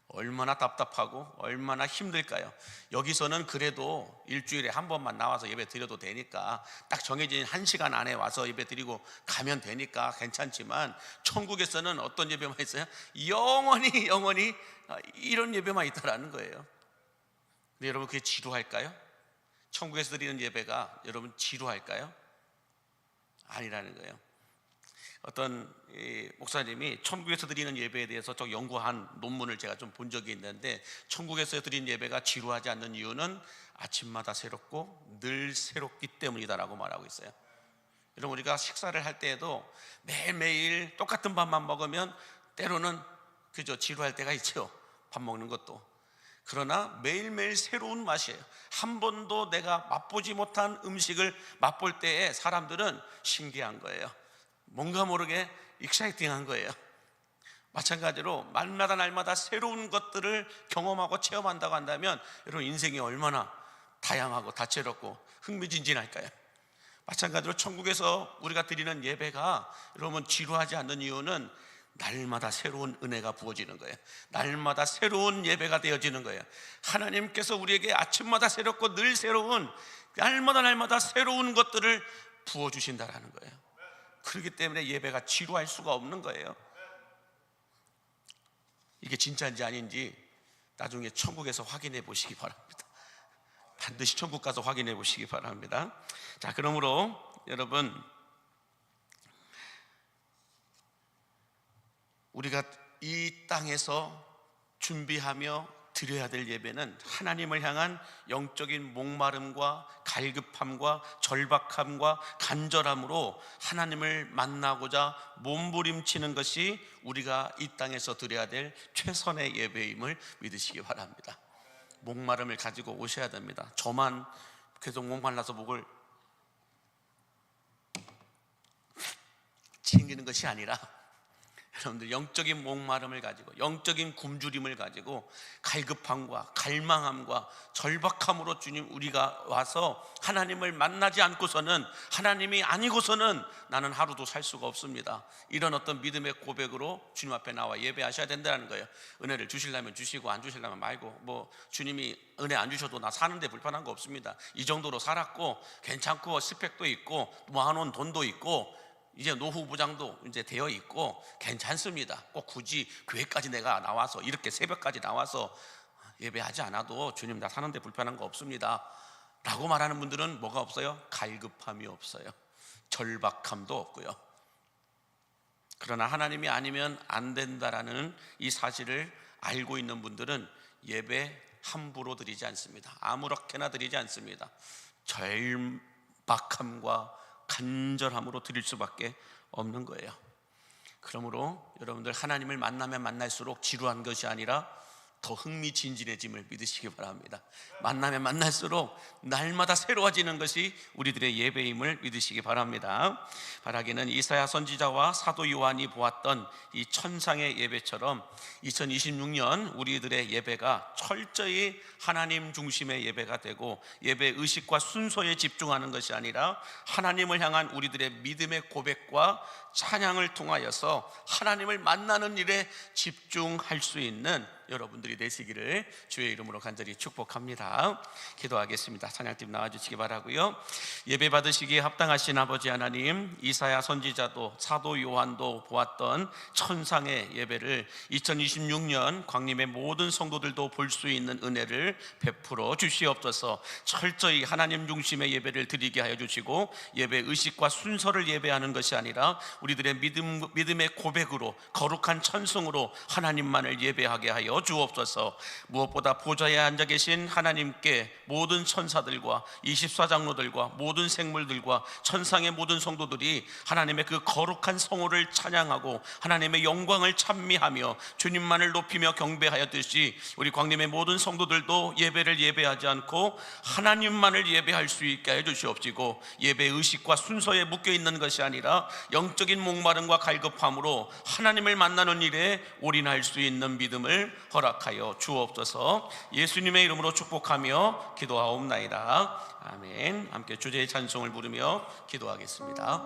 얼마나 답답하고 얼마나 힘들까요? 여기서는 그래도 일주일에 한 번만 나와서 예배 드려도 되니까, 딱 정해진 1시간 안에 와서 예배 드리고 가면 되니까 괜찮지만, 천국에서는 어떤 예배만 있어요? 영원히 이런 예배만 있다라는 거예요. 근데 여러분, 그게 지루할까요? 천국에서 드리는 예배가 여러분 지루할까요? 아니라는 거예요. 어떤 목사님이 천국에서 드리는 예배에 대해서 좀 연구한 논문을 제가 좀 본 적이 있는데, 천국에서 드리는 예배가 지루하지 않는 이유는 아침마다 새롭고 늘 새롭기 때문이다라고 말하고 있어요. 여러분, 우리가 식사를 할 때에도 매일매일 똑같은 밥만 먹으면 때로는 그저 지루할 때가 있죠. 밥 먹는 것도. 그러나 매일매일 새로운 맛이에요. 한 번도 내가 맛보지 못한 음식을 맛볼 때에 사람들은 신기한 거예요. 뭔가 모르게 익사이팅한 거예요. 마찬가지로 날마다 새로운 것들을 경험하고 체험한다고 한다면 여러분, 인생이 얼마나 다양하고 다채롭고 흥미진진할까요? 마찬가지로 천국에서 우리가 드리는 예배가 여러분 지루하지 않는 이유는 날마다 새로운 은혜가 부어지는 거예요. 날마다 새로운 예배가 되어지는 거예요. 하나님께서 우리에게 아침마다 새롭고 늘 새로운, 날마다 새로운 것들을 부어주신다라는 거예요. 그렇기 때문에 예배가 지루할 수가 없는 거예요. 이게 진짜인지 아닌지 나중에 천국에서 확인해 보시기 바랍니다. 반드시 천국 가서 확인해 보시기 바랍니다. 자, 그러므로 여러분, 우리가 이 땅에서 준비하며 드려야 될 예배는 하나님을 향한 영적인 목마름과 갈급함과 절박함과 간절함으로 하나님을 만나고자 몸부림치는 것이 우리가 이 땅에서 드려야 될 최선의 예배임을 믿으시기 바랍니다. 목마름을 가지고 오셔야 됩니다. 저만 계속 목말라서 목을 챙기는 것이 아니라 여러분들 영적인 목마름을 가지고, 영적인 굶주림을 가지고, 갈급함과 갈망함과 절박함으로 주님, 우리가 와서 하나님을 만나지 않고서는, 하나님이 아니고서는 나는 하루도 살 수가 없습니다. 이런 어떤 믿음의 고백으로 주님 앞에 나와 예배하셔야 된다는 거예요. 은혜를 주시려면 주시고 안 주시려면 말고, 뭐 주님이 은혜 안 주셔도 나 사는데 불편한 거 없습니다. 이 정도로 살았고 괜찮고 스펙도 있고 모아놓은 돈도 있고 이제 노후 보장도 이제 되어 있고 괜찮습니다. 꼭 굳이 교회까지 내가 나와서 이렇게 새벽까지 나와서 예배하지 않아도 주님 나 사는데 불편한 거 없습니다 라고 말하는 분들은 뭐가 없어요? 갈급함이 없어요. 절박함도 없고요. 그러나 하나님이 아니면 안 된다라는 이 사실을 알고 있는 분들은 예배 함부로 드리지 않습니다. 아무렇게나 드리지 않습니다. 절박함과 간절함으로 드릴 수밖에 없는 거예요. 그러므로 여러분들 하나님을 만나면 만날수록 지루한 것이 아니라 더 흥미진진해짐을 믿으시기 바랍니다. 만나면 만날수록 날마다 새로워지는 것이 우리들의 예배임을 믿으시기 바랍니다. 바라기는 이사야 선지자와 사도 요한이 보았던 이 천상의 예배처럼 2026년 우리들의 예배가 철저히 하나님 중심의 예배가 되고 예배 의식과 순서에 집중하는 것이 아니라 하나님을 향한 우리들의 믿음의 고백과 찬양을 통하여서 하나님을 만나는 일에 집중할 수 있는 여러분들이 되시기를 주의 이름으로 간절히 축복합니다. 기도하겠습니다. 찬양팀 나와주시기 바라고요. 예배 받으시기에 합당하신 아버지 하나님, 이사야 선지자도 사도 요한도 보았던 천상의 예배를 2026년 광림의 모든 성도들도 볼 수 있는 은혜를 베풀어 주시옵소서. 철저히 하나님 중심의 예배를 드리게 하여 주시고 예배 의식과 순서를 예배하는 것이 아니라 우리들의 믿음의 고백으로 거룩한 찬송으로 하나님만을 예배하게 하여 주옵소서. 무엇보다 보좌에 앉아 계신 하나님께 모든 천사들과 24장로들과 모든 생물들과 천상의 모든 성도들이 하나님의 그 거룩한 성호를 찬양하고 하나님의 영광을 찬미하며 주님만을 높이며 경배하였듯이 우리 광림의 모든 성도들도 예배를 예배하지 않고 하나님만을 예배할 수 있게 해 주시옵시고 예배 의식과 순서에 묶여있는 것이 아니라 영적인 목마름과 갈급함으로 하나님을 만나는 일에 올인할 수 있는 믿음을 허락하여 주옵소서. 예수님의 이름으로 축복하며 기도하옵나이다. 아멘. 함께 주제의 찬송을 부르며 기도하겠습니다.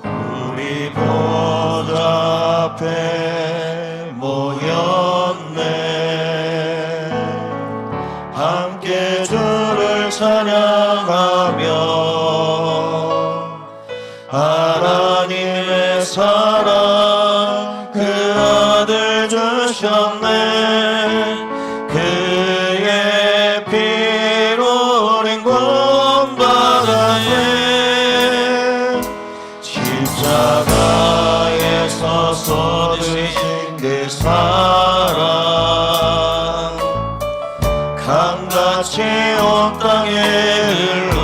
우리 보좌 앞에 모였네. 함께 주를 찬양하며 하나님의 사랑 그 아들 주셨네. 그의 피로 우린 구원받았네. 십자가에서 쏟으신 그 사랑 강같이 온 땅에 흘러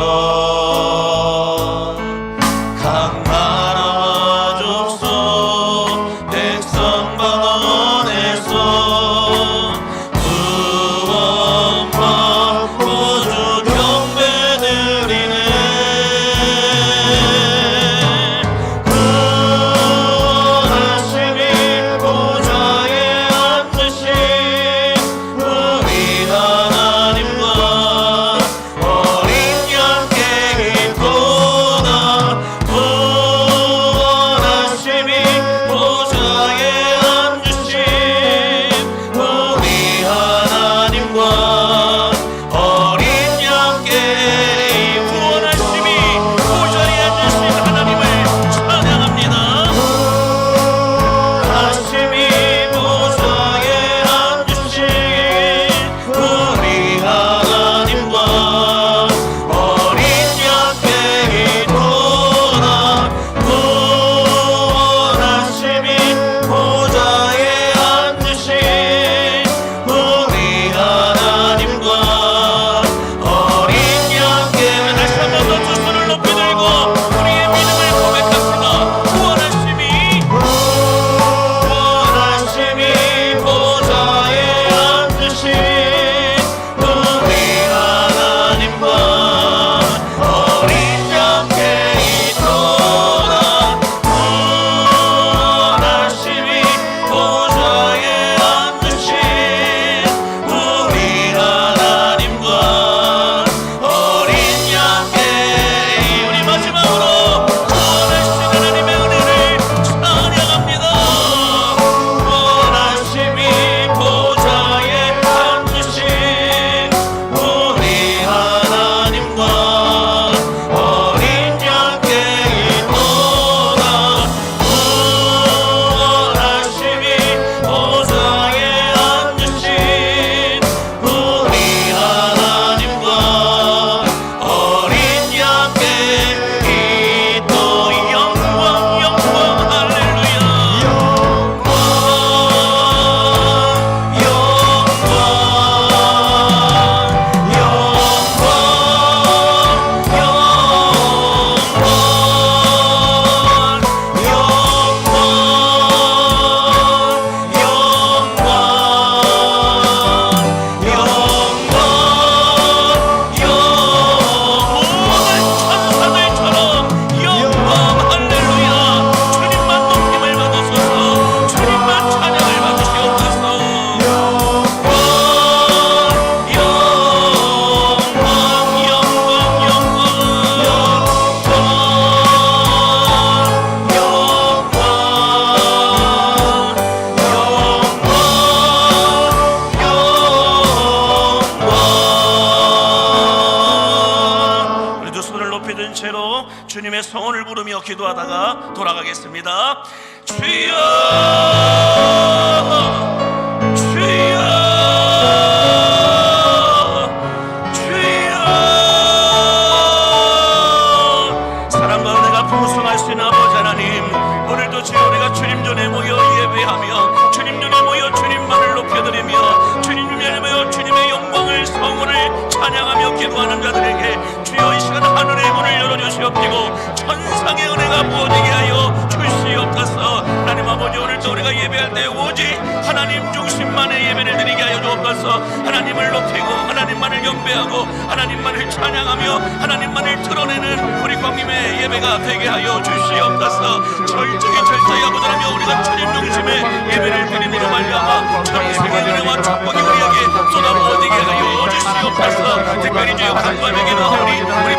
각 나라와 족속 백성 방언에서 구원받고 주 경배드리네. 구원하시니 보좌에 기도하다가 돌아가겠습니다. 주여 주여 주여. 사랑과 은혜가 풍성하신 아버지 하나님, 오늘도 주여 우리가 주님 전에 모여 예배하며 주님 전에 모여 주님만을 높여드리며 주님 전에 모여 주님의 영광을 성원을 찬양하며 기도하는 자들에게 주여 이 시간 하늘의 문을 열어주시옵시고 천상의 은혜가 부어지게 하여 주시옵소서. 하나님 아버지, 오늘도 우리가 예배할 때 오직 하나님 중심만의 예배를 드리게 하여 주옵소서. 하나님을 높이고 하나님만을 경배하고 하나님만을 찬양하며 하나님만을 드러내는 우리 광림의 예배가 되게 하여 주시옵소서. 철저히 아버지라며 우리가 주님 중심의 예배를 드림으로 말미암아 천상의 은혜와 축복이 우리에게 쏟아부어지게 하여 주시옵소서. 특별히 주여 간밤에 기도하오니 우리